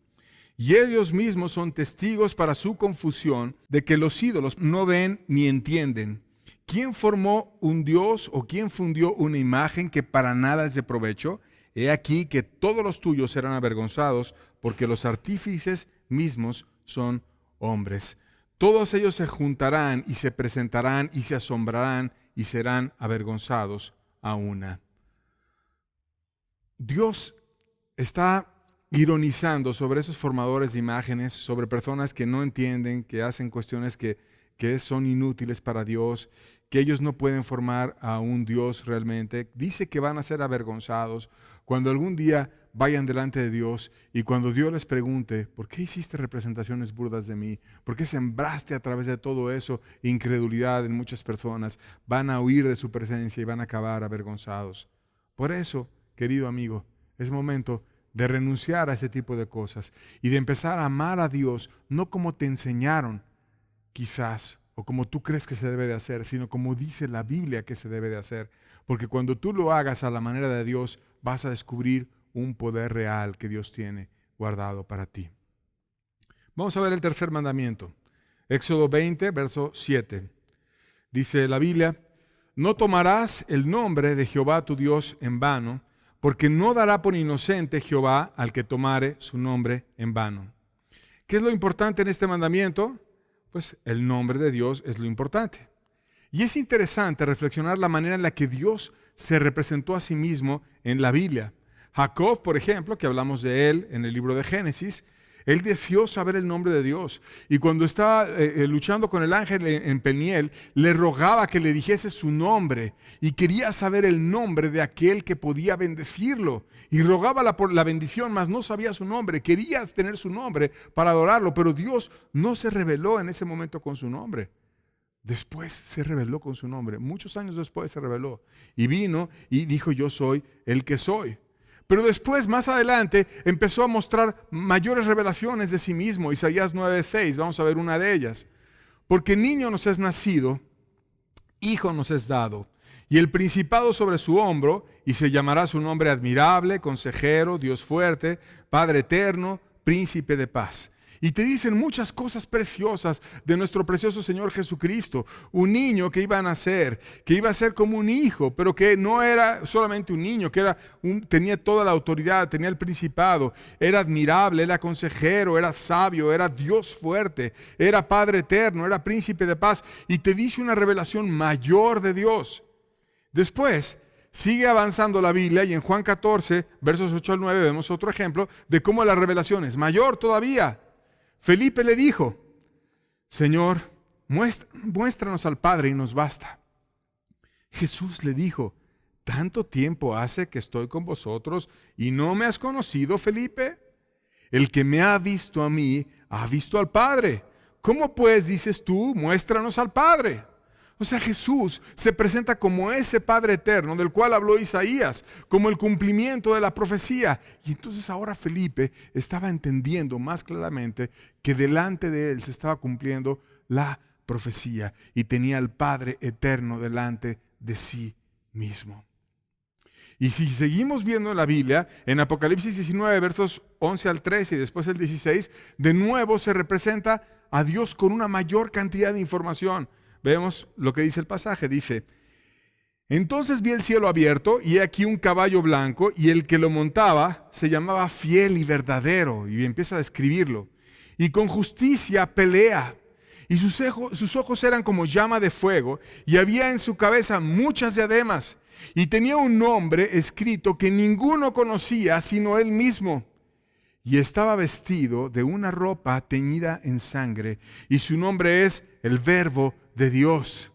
Y ellos mismos son testigos para su confusión de que los ídolos no ven ni entienden. ¿Quién formó un dios o quién fundió una imagen que para nada es de provecho? He aquí que todos los tuyos serán avergonzados, porque los artífices mismos son hombres. Todos ellos se juntarán y se presentarán y se asombrarán y serán avergonzados a una. Dios está ironizando sobre esos formadores de imágenes, sobre personas que no entienden, que hacen cuestiones que son inútiles para Dios, que ellos no pueden formar a un Dios realmente. Dice que van a ser avergonzados cuando algún día vayan delante de Dios y cuando Dios les pregunte: ¿por qué hiciste representaciones burdas de mí? ¿Por qué sembraste a través de todo eso incredulidad en muchas personas? Van a huir de su presencia y van a acabar avergonzados. Por eso, querido amigo, es momento de renunciar a ese tipo de cosas y de empezar a amar a Dios, no como te enseñaron quizás, o como tú crees que se debe de hacer, sino como dice la Biblia que se debe de hacer. Porque cuando tú lo hagas a la manera de Dios, vas a descubrir un poder real que Dios tiene guardado para ti. Vamos a ver el tercer mandamiento. Éxodo 20, verso 7. Dice la Biblia: no tomarás el nombre de Jehová tu Dios en vano, porque no dará por inocente Jehová al que tomare su nombre en vano. ¿Qué es lo importante en este mandamiento? Pues el nombre de Dios es lo importante. Y es interesante reflexionar la manera en la que Dios se representó a sí mismo en la Biblia. Jacob, por ejemplo, que hablamos de él en el libro de Génesis, él deseó saber el nombre de Dios. Y cuando estaba luchando con el ángel en Peniel, le rogaba que le dijese su nombre. Y quería saber el nombre de aquel que podía bendecirlo. Y rogaba por la bendición, mas no sabía su nombre. Quería tener su nombre para adorarlo. Pero Dios no se reveló en ese momento con su nombre. Después se reveló con su nombre. Muchos años después se reveló. Y vino y dijo: yo soy el que soy. Pero después, más adelante, empezó a mostrar mayores revelaciones de sí mismo. Isaías 9:6, vamos a ver una de ellas. Porque niño nos es nacido, hijo nos es dado, y el principado sobre su hombro, y se llamará su nombre admirable, consejero, Dios fuerte, Padre eterno, príncipe de paz. Y te dicen muchas cosas preciosas de nuestro precioso Señor Jesucristo. Un niño que iba a nacer, que iba a ser como un hijo, pero que no era solamente un niño, que tenía toda la autoridad, tenía el principado, era admirable, era consejero, era sabio, era Dios fuerte, era Padre eterno, era príncipe de paz. Y te dice una revelación mayor de Dios. Después, sigue avanzando la Biblia y en Juan 14, versos 8 al 9, vemos otro ejemplo de cómo la revelación es mayor todavía. Felipe le dijo, Señor, muéstranos al Padre y nos basta. Jesús le dijo, ¿tanto tiempo hace que estoy con vosotros y no me has conocido, Felipe? El que me ha visto a mí, ha visto al Padre. ¿Cómo pues dices tú, muéstranos al Padre? O sea, Jesús se presenta como ese Padre eterno del cual habló Isaías, como el cumplimiento de la profecía. Y entonces ahora Felipe estaba entendiendo más claramente que delante de él se estaba cumpliendo la profecía y tenía al Padre eterno delante de sí mismo. Y si seguimos viendo en la Biblia, en Apocalipsis 19, versos 11 al 13 y después el 16, de nuevo se representa a Dios con una mayor cantidad de información. Vemos lo que dice el pasaje, dice, entonces vi el cielo abierto y he aquí un caballo blanco y el que lo montaba se llamaba Fiel y Verdadero y empieza a describirlo. Y con justicia pelea y sus ojos eran como llama de fuego y había en su cabeza muchas diademas y tenía un nombre escrito que ninguno conocía sino él mismo. Y estaba vestido de una ropa teñida en sangre y su nombre es el Verbo de Dios.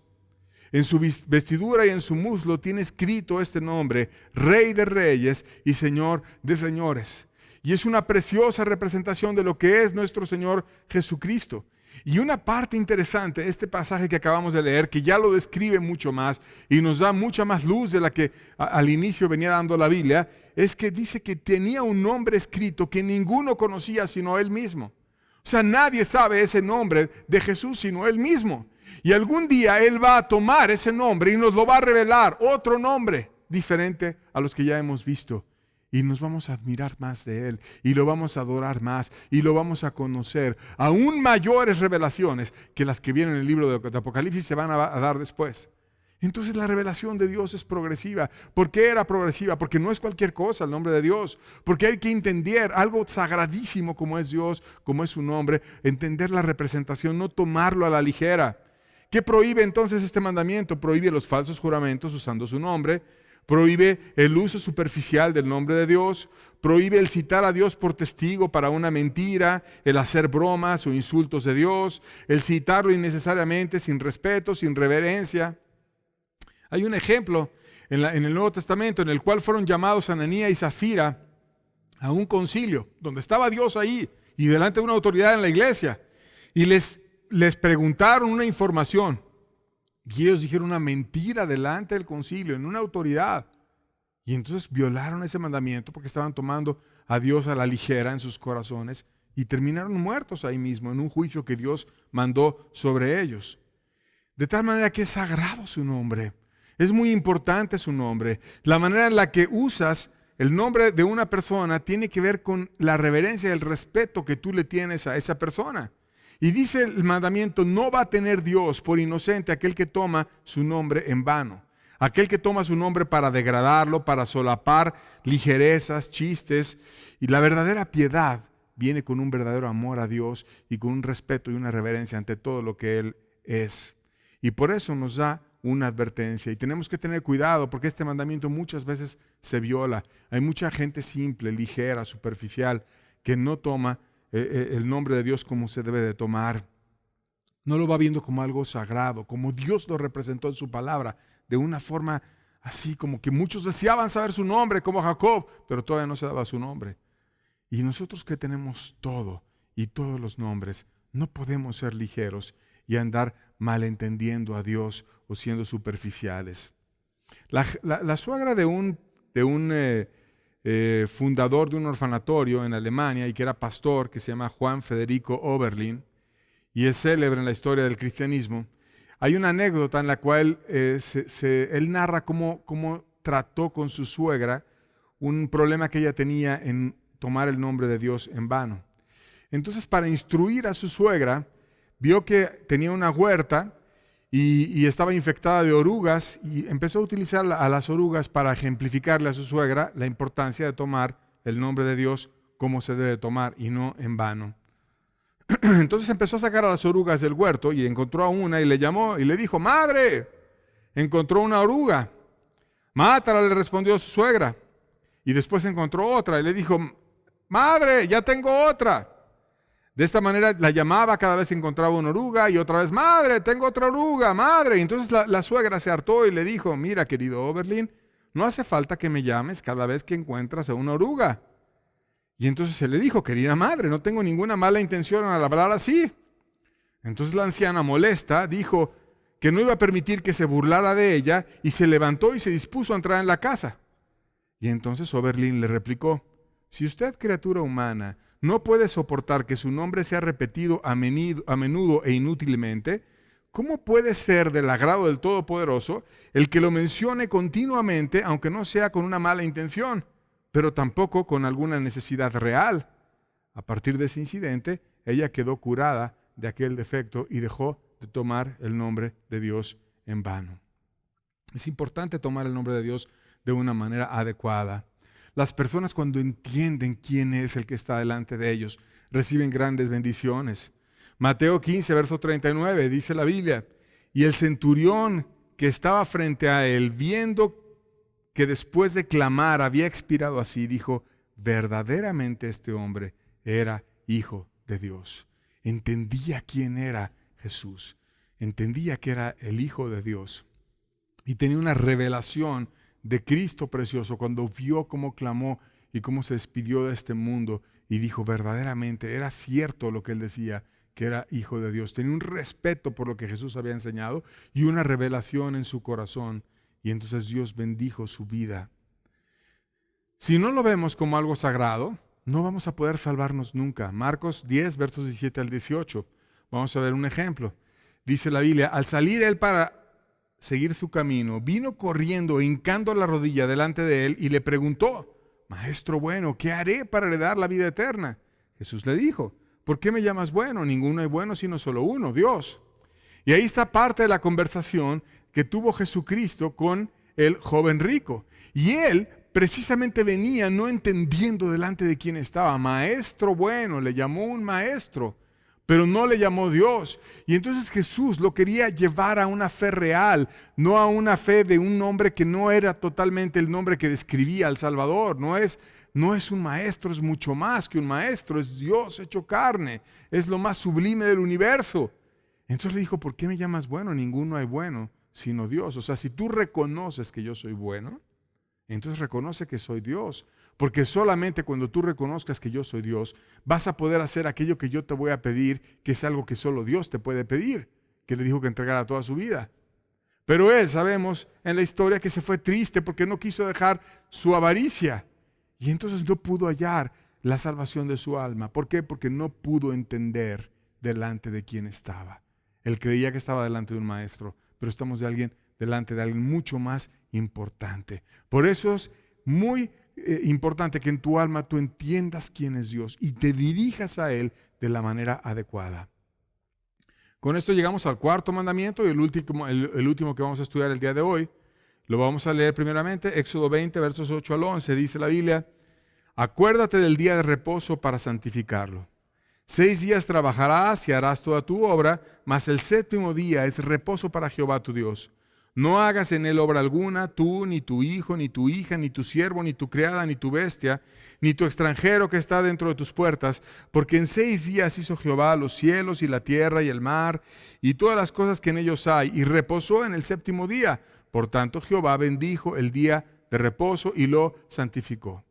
En su vestidura y en su muslo tiene escrito este nombre, Rey de Reyes y Señor de Señores. Y es una preciosa representación de lo que es nuestro Señor Jesucristo. Y una parte interesante, este pasaje que acabamos de leer, que ya lo describe mucho más y nos da mucha más luz de la que al inicio venía dando la Biblia, es que dice que tenía un nombre escrito que ninguno conocía sino él mismo. O sea, nadie sabe ese nombre de Jesús sino él mismo. Y algún día él va a tomar ese nombre y nos lo va a revelar, otro nombre diferente a los que ya hemos visto. Y nos vamos a admirar más de Él, y lo vamos a adorar más, y lo vamos a conocer. Aún mayores revelaciones que las que vienen en el libro de Apocalipsis se van a dar después. Entonces la revelación de Dios es progresiva. ¿Por qué era progresiva? Porque no es cualquier cosa el nombre de Dios. Porque hay que entender algo sagradísimo como es Dios, como es su nombre, entender la representación, no tomarlo a la ligera. ¿Qué prohíbe entonces este mandamiento? Prohíbe los falsos juramentos usando su nombre. Prohíbe el uso superficial del nombre de Dios, prohíbe el citar a Dios por testigo para una mentira, el hacer bromas o insultos de Dios, el citarlo innecesariamente, sin respeto, sin reverencia. Hay un ejemplo en el Nuevo Testamento en el cual fueron llamados Ananías y Zafira a un concilio, donde estaba Dios ahí y delante de una autoridad en la iglesia, y les preguntaron una información. Y ellos dijeron una mentira delante del concilio, en una autoridad. Y entonces violaron ese mandamiento porque estaban tomando a Dios a la ligera en sus corazones y terminaron muertos ahí mismo en un juicio que Dios mandó sobre ellos. De tal manera que es sagrado su nombre. Es muy importante su nombre. La manera en la que usas el nombre de una persona tiene que ver con la reverencia y el respeto que tú le tienes a esa persona. Y dice el mandamiento, no va a tener Dios por inocente aquel que toma su nombre en vano. Aquel que toma su nombre para degradarlo, para solapar ligerezas, chistes. Y la verdadera piedad viene con un verdadero amor a Dios y con un respeto y una reverencia ante todo lo que Él es. Y por eso nos da una advertencia. Y tenemos que tener cuidado porque este mandamiento muchas veces se viola. Hay mucha gente simple, ligera, superficial, que no toma el nombre de Dios como se debe de tomar. No lo va viendo como algo sagrado, como Dios lo representó en su palabra, de una forma así como que muchos deseaban saber su nombre, como Jacob, pero todavía no se daba su nombre. Y nosotros que tenemos todo y todos los nombres, no podemos ser ligeros y andar malentendiendo a Dios o siendo superficiales. La suegra de un fundador de un orfanatorio en Alemania y que era pastor, que se llama Juan Federico Oberlin, y es célebre en la historia del cristianismo. Hay una anécdota en la cual él narra cómo trató con su suegra un problema que ella tenía en tomar el nombre de Dios en vano. Entonces, para instruir a su suegra, vio que tenía una huerta y estaba infectada de orugas y empezó a utilizar a las orugas para ejemplificarle a su suegra la importancia de tomar el nombre de Dios como se debe tomar y no en vano. Entonces empezó a sacar a las orugas del huerto y encontró a una y le llamó y le dijo: «Madre, encontró una oruga». «Mátala», le respondió su suegra. Y después encontró otra y le dijo: «Madre, ya tengo otra». De esta manera la llamaba cada vez que encontraba una oruga y otra vez: «Madre, tengo otra oruga, madre». Y entonces la suegra se hartó y le dijo: «Mira, querido Oberlin, no hace falta que me llames cada vez que encuentras a una oruga». Y entonces se le dijo: «Querida madre, no tengo ninguna mala intención al hablar así». Entonces la anciana, molesta, dijo que no iba a permitir que se burlara de ella y se levantó y se dispuso a entrar en la casa. Y entonces Oberlin le replicó: «Si usted, criatura humana, no puede soportar que su nombre sea repetido a menudo e inútilmente, ¿cómo puede ser del agrado del Todopoderoso el que lo mencione continuamente, aunque no sea con una mala intención, pero tampoco con alguna necesidad real?» A partir de ese incidente, ella quedó curada de aquel defecto y dejó de tomar el nombre de Dios en vano. Es importante tomar el nombre de Dios de una manera adecuada. Las personas, cuando entienden quién es el que está delante de ellos, reciben grandes bendiciones. Mateo 15, verso 39, dice la Biblia: «Y el centurión que estaba frente a él, viendo que después de clamar había expirado así, dijo: verdaderamente este hombre era hijo de Dios». Entendía quién era Jesús, entendía que era el Hijo de Dios y tenía una revelación de Cristo precioso cuando vio cómo clamó y cómo se despidió de este mundo y dijo: verdaderamente era cierto lo que él decía, que era hijo de Dios. Tenía un respeto por lo que Jesús había enseñado y una revelación en su corazón, y entonces Dios bendijo su vida. Si no lo vemos como algo sagrado, no vamos a poder salvarnos nunca. Marcos 10, versos 17 al 18. Vamos a ver un ejemplo. Dice la Biblia: «Al salir él para seguir su camino, vino corriendo, hincando la rodilla delante de él y le preguntó: Maestro bueno, ¿qué haré para heredar la vida eterna?». Jesús le dijo: «¿Por qué me llamas bueno? Ninguno es bueno sino solo uno, Dios». Y ahí está parte de la conversación que tuvo Jesucristo con el joven rico. Y él precisamente venía no entendiendo delante de quién estaba. Maestro bueno, le llamó un maestro, pero no le llamó Dios. Y entonces Jesús lo quería llevar a una fe real, no a una fe de un nombre que no era totalmente el nombre que describía al Salvador. No es un maestro, es mucho más que un maestro, es Dios hecho carne, es lo más sublime del universo. Entonces le dijo: ¿por qué me llamas bueno? Ninguno hay bueno sino Dios. O sea, si tú reconoces que yo soy bueno, entonces reconoce que soy Dios. Porque solamente cuando tú reconozcas que yo soy Dios, vas a poder hacer aquello que yo te voy a pedir, que es algo que solo Dios te puede pedir, que le dijo que entregara toda su vida. Pero él, sabemos en la historia, que se fue triste porque no quiso dejar su avaricia. Y entonces no pudo hallar la salvación de su alma. ¿Por qué? Porque no pudo entender delante de quién estaba. Él creía que estaba delante de un maestro, pero estamos delante de alguien mucho más importante. Por eso es muy importante que en tu alma tú entiendas quién es Dios y te dirijas a Él de la manera adecuada. Con esto llegamos al cuarto mandamiento y el último que vamos a estudiar el día de hoy. Lo vamos a leer primeramente, Éxodo 20, versos 8 al 11. Dice la Biblia: «Acuérdate del día de reposo para santificarlo. 6 días trabajarás y harás toda tu obra, mas el 7º día es reposo para Jehová tu Dios. No hagas en él obra alguna, tú, ni tu hijo, ni tu hija, ni tu siervo, ni tu criada, ni tu bestia, ni tu extranjero que está dentro de tus puertas, porque en 6 días hizo Jehová los cielos y la tierra y el mar y todas las cosas que en ellos hay, y reposó en el 7º día. Por tanto, Jehová bendijo el día de reposo y lo santificó».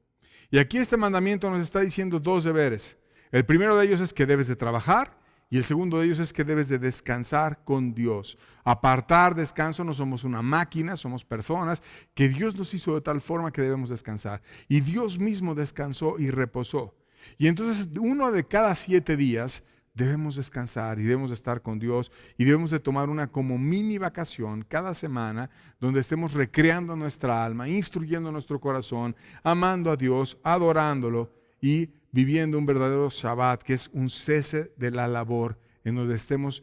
Y aquí este mandamiento nos está diciendo 2 deberes. El primero de ellos es que debes de trabajar, Y el segundo de ellos es que debes de descansar con Dios. Apartar descanso, no somos una máquina, somos personas que Dios nos hizo de tal forma que debemos descansar. Y Dios mismo descansó y reposó. Y entonces 1 de cada 7 días debemos descansar y debemos estar con Dios y debemos de tomar una como mini vacación cada semana donde estemos recreando nuestra alma, instruyendo nuestro corazón, amando a Dios, adorándolo y viviendo un verdadero Shabbat, que es un cese de la labor en donde estemos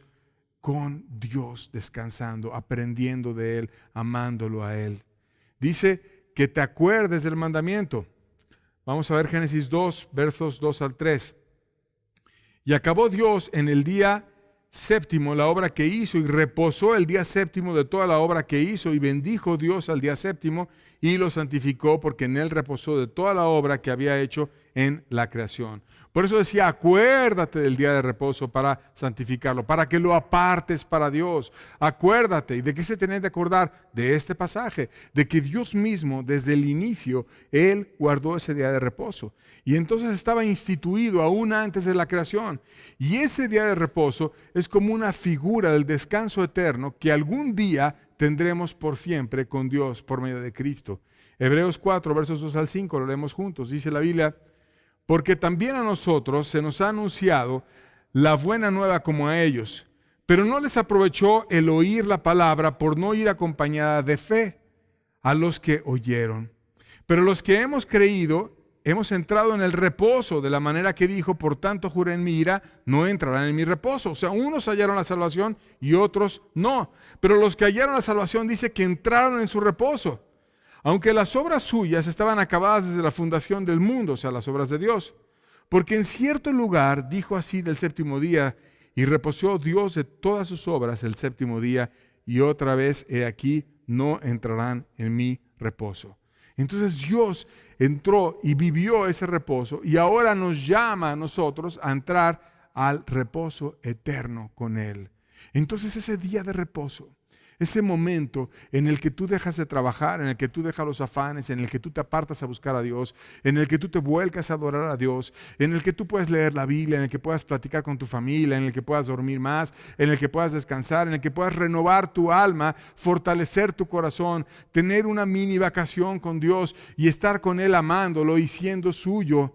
con Dios descansando, aprendiendo de Él, amándolo a Él. Dice que te acuerdes del mandamiento. Vamos a ver Génesis 2, versos 2 al 3. Y acabó Dios en el día séptimo la obra que hizo y reposó el día séptimo de toda la obra que hizo y bendijo Dios al día séptimo y lo santificó porque en él reposó de toda la obra que había hecho en la creación. Por eso decía, acuérdate del día de reposo para santificarlo, para que lo apartes para Dios. Acuérdate. ¿Y de qué se tiene de acordar? De este pasaje, de que Dios mismo desde el inicio, Él guardó ese día de reposo. Y entonces estaba instituido aún antes de la creación. Y ese día de reposo es como una figura del descanso eterno que algún día tendremos por siempre con Dios por medio de Cristo. Hebreos 4, versos 2 al 5, lo leemos juntos. Dice la Biblia, porque también a nosotros se nos ha anunciado la buena nueva como a ellos, pero no les aprovechó el oír la palabra por no ir acompañada de fe a los que oyeron. Pero los que hemos creído, hemos entrado en el reposo de la manera que dijo, por tanto juré en mi ira, no entrarán en mi reposo. O sea, unos hallaron la salvación y otros no. Pero los que hallaron la salvación dice que entraron en su reposo. Aunque las obras suyas estaban acabadas desde la fundación del mundo, o sea, las obras de Dios. Porque en cierto lugar dijo así del séptimo día, y reposó Dios de todas sus obras el séptimo día, y otra vez, he aquí, no entrarán en mi reposo. Entonces Dios entró y vivió ese reposo, y ahora nos llama a nosotros a entrar al reposo eterno con Él. Entonces ese día de reposo, ese momento en el que tú dejas de trabajar, en el que tú dejas los afanes, en el que tú te apartas a buscar a Dios, en el que tú te vuelcas a adorar a Dios, en el que tú puedes leer la Biblia, en el que puedas platicar con tu familia, en el que puedas dormir más, en el que puedas descansar, en el que puedas renovar tu alma, fortalecer tu corazón, tener una mini vacación con Dios y estar con Él amándolo y siendo suyo.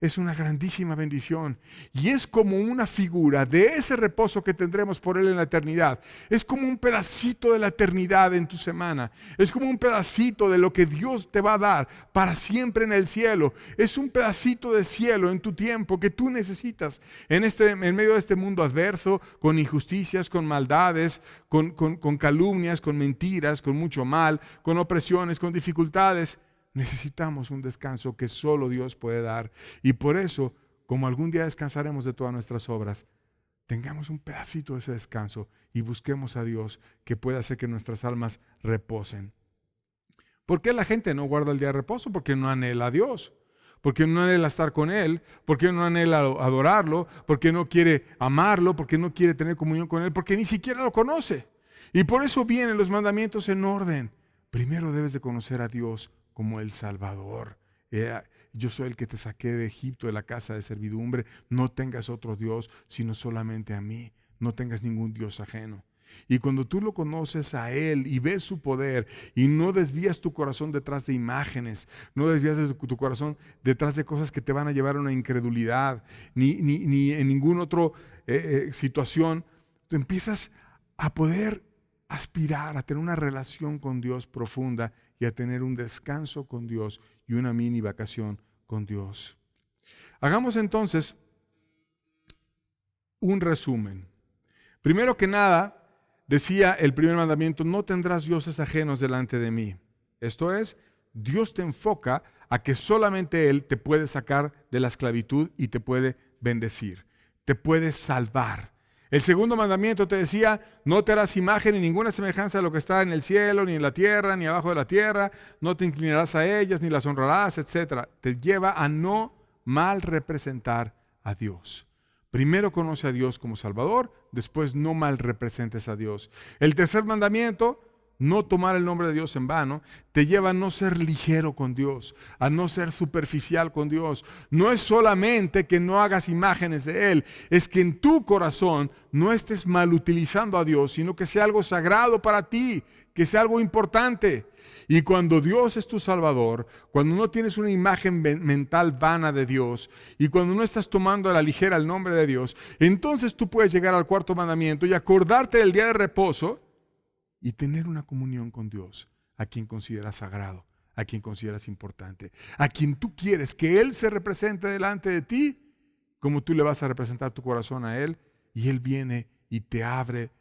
Es una grandísima bendición y es como una figura de ese reposo que tendremos por Él en la eternidad. Es como un pedacito de la eternidad en tu semana. Es como un pedacito de lo que Dios te va a dar para siempre en el cielo. Es un pedacito de cielo en tu tiempo que tú necesitas en medio de este mundo adverso, con injusticias, con maldades, con calumnias, con mentiras, con mucho mal, con opresiones, con dificultades. Necesitamos un descanso que solo Dios puede dar. Y por eso, como algún día descansaremos de todas nuestras obras, tengamos un pedacito de ese descanso y busquemos a Dios que pueda hacer que nuestras almas reposen. ¿Por qué la gente no guarda el día de reposo? Porque no anhela a Dios. Porque no anhela estar con Él. Porque no anhela adorarlo. Porque no quiere amarlo. Porque no quiere tener comunión con Él. Porque ni siquiera lo conoce. Y por eso vienen los mandamientos en orden. Primero debes de conocer a Dios como el Salvador. Yo soy el que te saqué de Egipto, de la casa de servidumbre. No tengas otro Dios, sino solamente a mí. No tengas ningún Dios ajeno. Y cuando tú lo conoces a Él y ves su poder y no desvías tu corazón detrás de imágenes, no desvías tu corazón detrás de cosas que te van a llevar a una incredulidad, ni en ninguna otra situación, tú empiezas a poder aspirar a tener una relación con Dios profunda y a tener un descanso con Dios y una mini vacación con Dios. Hagamos entonces un resumen. Primero que nada, decía el primer mandamiento, no tendrás dioses ajenos delante de mí. Esto es, Dios te enfoca a que solamente Él te puede sacar de la esclavitud y te puede bendecir, te puede salvar. El segundo mandamiento te decía, no te harás imagen ni ninguna semejanza de lo que está en el cielo, ni en la tierra, ni abajo de la tierra, no te inclinarás a ellas, ni las honrarás, etc. Te lleva a no mal representar a Dios. Primero conoce a Dios como Salvador, después no mal representes a Dios. El tercer mandamiento, no tomar el nombre de Dios en vano, te lleva a no ser ligero con Dios, a no ser superficial con Dios. No es solamente que no hagas imágenes de Él, es que en tu corazón no estés mal utilizando a Dios, sino que sea algo sagrado para ti, que sea algo importante. Y cuando Dios es tu Salvador, cuando no tienes una imagen mental vana de Dios, y cuando no estás tomando a la ligera el nombre de Dios, entonces tú puedes llegar al cuarto mandamiento y acordarte del día de reposo y tener una comunión con Dios, a quien consideras sagrado, a quien consideras importante, a quien tú quieres que Él se represente delante de ti, como tú le vas a representar tu corazón a Él, y Él viene y te abre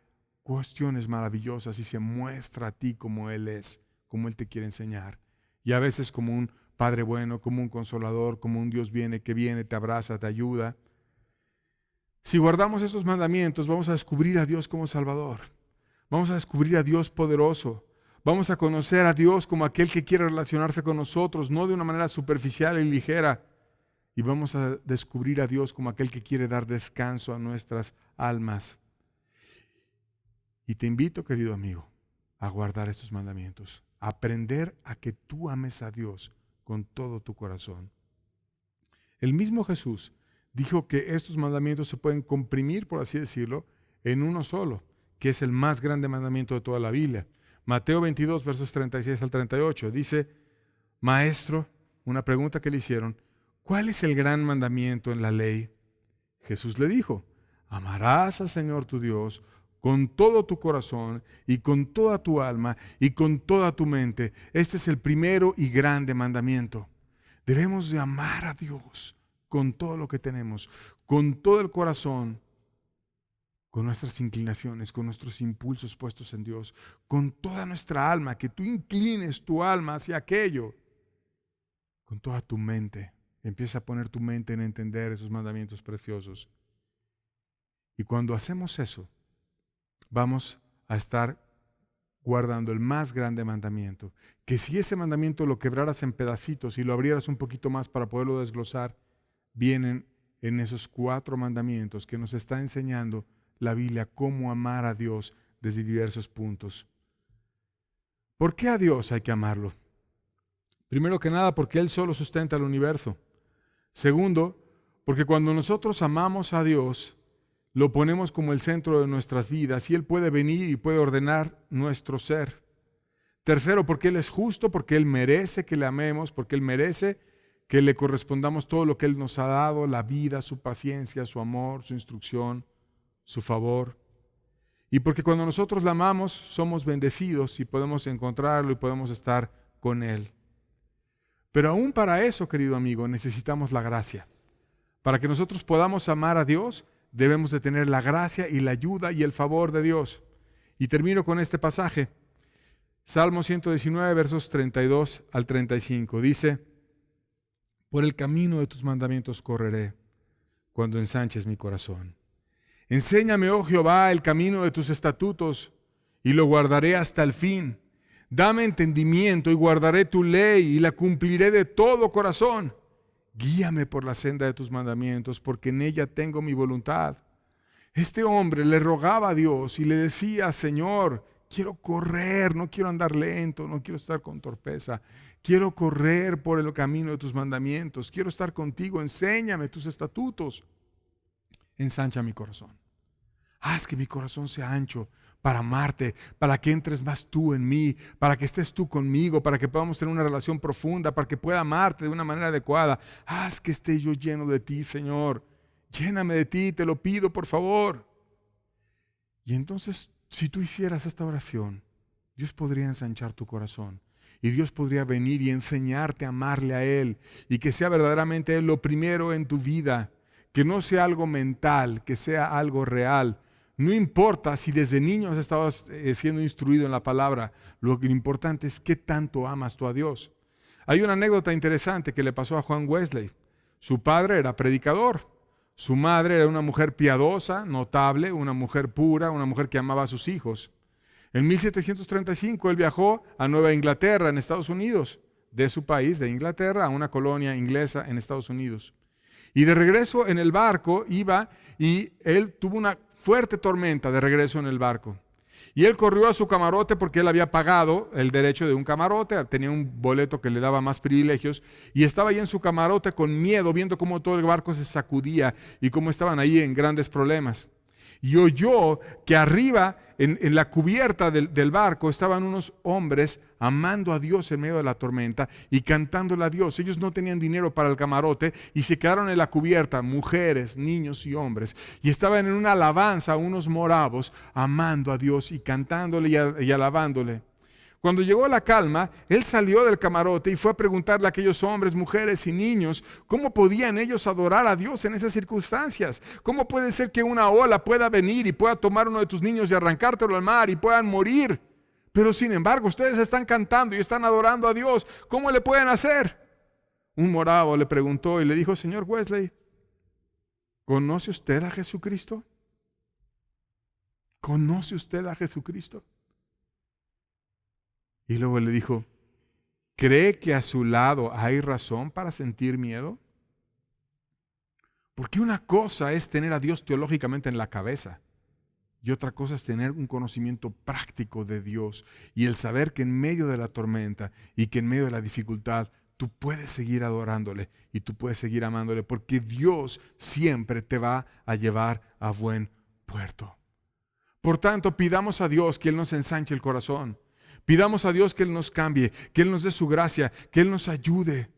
cuestiones maravillosas y se muestra a ti como Él es, como Él te quiere enseñar. Y a veces como un Padre bueno, como un consolador, como un Dios que viene, te abraza, te ayuda. Si guardamos estos mandamientos, vamos a descubrir a Dios como Salvador. Vamos a descubrir a Dios poderoso. Vamos a conocer a Dios como aquel que quiere relacionarse con nosotros, no de una manera superficial y ligera. Y vamos a descubrir a Dios como aquel que quiere dar descanso a nuestras almas. Y te invito, querido amigo, a guardar estos mandamientos. A aprender a que tú ames a Dios con todo tu corazón. El mismo Jesús dijo que estos mandamientos se pueden comprimir, por así decirlo, en uno solo, que es el más grande mandamiento de toda la Biblia. Mateo 22, versos 36 al 38, dice: Maestro, una pregunta que le hicieron, ¿cuál es el gran mandamiento en la ley? Jesús le dijo: amarás al Señor tu Dios con todo tu corazón y con toda tu alma y con toda tu mente. Este es el primero y grande mandamiento. Debemos de amar a Dios con todo lo que tenemos, con todo el corazón, con nuestras inclinaciones, con nuestros impulsos puestos en Dios, con toda nuestra alma, que tú inclines tu alma hacia aquello, con toda tu mente. Empieza a poner tu mente en entender esos mandamientos preciosos. Y cuando hacemos eso, vamos a estar guardando el más grande mandamiento, que si ese mandamiento lo quebraras en pedacitos y lo abrieras un poquito más para poderlo desglosar, vienen en esos 4 mandamientos que nos está enseñando la Biblia cómo amar a Dios desde diversos puntos. ¿Por qué a Dios hay que amarlo? Primero que nada, porque Él solo sustenta el universo. Segundo, porque cuando nosotros amamos a Dios, lo ponemos como el centro de nuestras vidas y Él puede venir y puede ordenar nuestro ser. Tercero, porque Él es justo, porque Él merece que le amemos, porque Él merece que le correspondamos todo lo que Él nos ha dado, la vida, su paciencia, su amor, su instrucción, su favor. Y porque cuando nosotros la amamos, somos bendecidos y podemos encontrarlo y podemos estar con Él. Pero aún para eso, querido amigo, necesitamos la gracia. Para que nosotros podamos amar a Dios, debemos de tener la gracia y la ayuda y el favor de Dios. Y termino con este pasaje. Salmo 119, versos 32 al 35. Dice: por el camino de tus mandamientos correré, cuando ensanches mi corazón. Enséñame, oh Jehová, el camino de tus estatutos, y lo guardaré hasta el fin. Dame entendimiento y guardaré tu ley, y la cumpliré de todo corazón. Guíame por la senda de tus mandamientos, porque en ella tengo mi voluntad. Este hombre le rogaba a Dios y le decía: Señor, quiero correr, no quiero andar lento, no quiero estar con torpeza. Quiero correr por el camino de tus mandamientos, quiero estar contigo, enséñame tus estatutos. Ensancha mi corazón. Haz que mi corazón sea ancho para amarte, para que entres más tú en mí, para que estés tú conmigo, para que podamos tener una relación profunda, para que pueda amarte de una manera adecuada. Haz que esté yo lleno de ti, Señor. Lléname de ti, te lo pido, por favor. Y entonces, si tú hicieras esta oración, Dios podría ensanchar tu corazón. Y Dios podría venir y enseñarte a amarle a Él. Y que sea verdaderamente Él lo primero en tu vida. Que no sea algo mental, que sea algo real. No importa si desde niño has estado siendo instruido en la palabra. Lo importante es qué tanto amas tú a Dios. Hay una anécdota interesante que le pasó a Juan Wesley. Su padre era predicador. Su madre era una mujer piadosa, notable, una mujer pura, una mujer que amaba a sus hijos. En 1735 él viajó a Nueva Inglaterra, en Estados Unidos, de su país, de Inglaterra, a una colonia inglesa en Estados Unidos. Y de regreso en el barco iba y él tuvo una fuerte tormenta de regreso en el barco. Y él corrió a su camarote porque él había pagado el derecho de un camarote, tenía un boleto que le daba más privilegios, y estaba ahí en su camarote con miedo, viendo cómo todo el barco se sacudía y cómo estaban ahí en grandes problemas. Y oyó que arriba, en la cubierta del barco, estaban unos hombres amando a Dios en medio de la tormenta y cantándole a Dios. Ellos no tenían dinero para el camarote y se quedaron en la cubierta, mujeres, niños y hombres. Y estaban en una alabanza, unos moravos, amando a Dios y cantándole y alabándole. Cuando llegó la calma, él salió del camarote y fue a preguntarle a aquellos hombres, mujeres y niños cómo podían ellos adorar a Dios en esas circunstancias. ¿Cómo puede ser que una ola pueda venir y pueda tomar uno de tus niños y arrancártelo al mar y puedan morir? Pero sin embargo, ustedes están cantando y están adorando a Dios. ¿Cómo le pueden hacer? Un moravo le preguntó y le dijo, señor Wesley, ¿conoce usted a Jesucristo? ¿Conoce usted a Jesucristo? Y luego le dijo, ¿cree que a su lado hay razón para sentir miedo? Porque una cosa es tener a Dios teológicamente en la cabeza y otra cosa es tener un conocimiento práctico de Dios y el saber que en medio de la tormenta y que en medio de la dificultad tú puedes seguir adorándole y tú puedes seguir amándole porque Dios siempre te va a llevar a buen puerto. Por tanto, pidamos a Dios que Él nos ensanche el corazón. Pidamos a Dios que Él nos cambie, que Él nos dé su gracia, que Él nos ayude.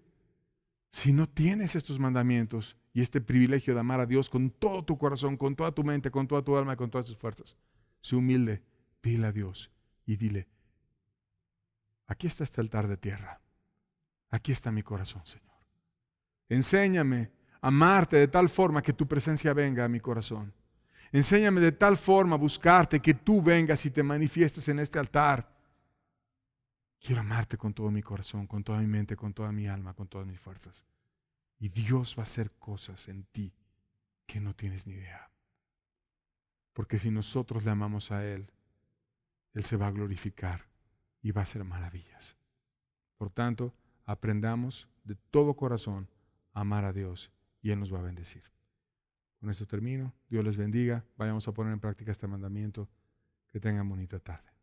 Si no tienes estos mandamientos y este privilegio de amar a Dios con todo tu corazón, con toda tu mente, con toda tu alma y con todas tus fuerzas, sé humilde, pídele a Dios y dile, aquí está este altar de tierra, aquí está mi corazón, Señor. Enséñame a amarte de tal forma que tu presencia venga a mi corazón. Enséñame de tal forma a buscarte que tú vengas y te manifiestes en este altar. Quiero amarte con todo mi corazón, con toda mi mente, con toda mi alma, con todas mis fuerzas. Y Dios va a hacer cosas en ti que no tienes ni idea. Porque si nosotros le amamos a Él, Él se va a glorificar y va a hacer maravillas. Por tanto, aprendamos de todo corazón a amar a Dios y Él nos va a bendecir. Con esto termino. Dios les bendiga. Vayamos a poner en práctica este mandamiento. Que tengan bonita tarde.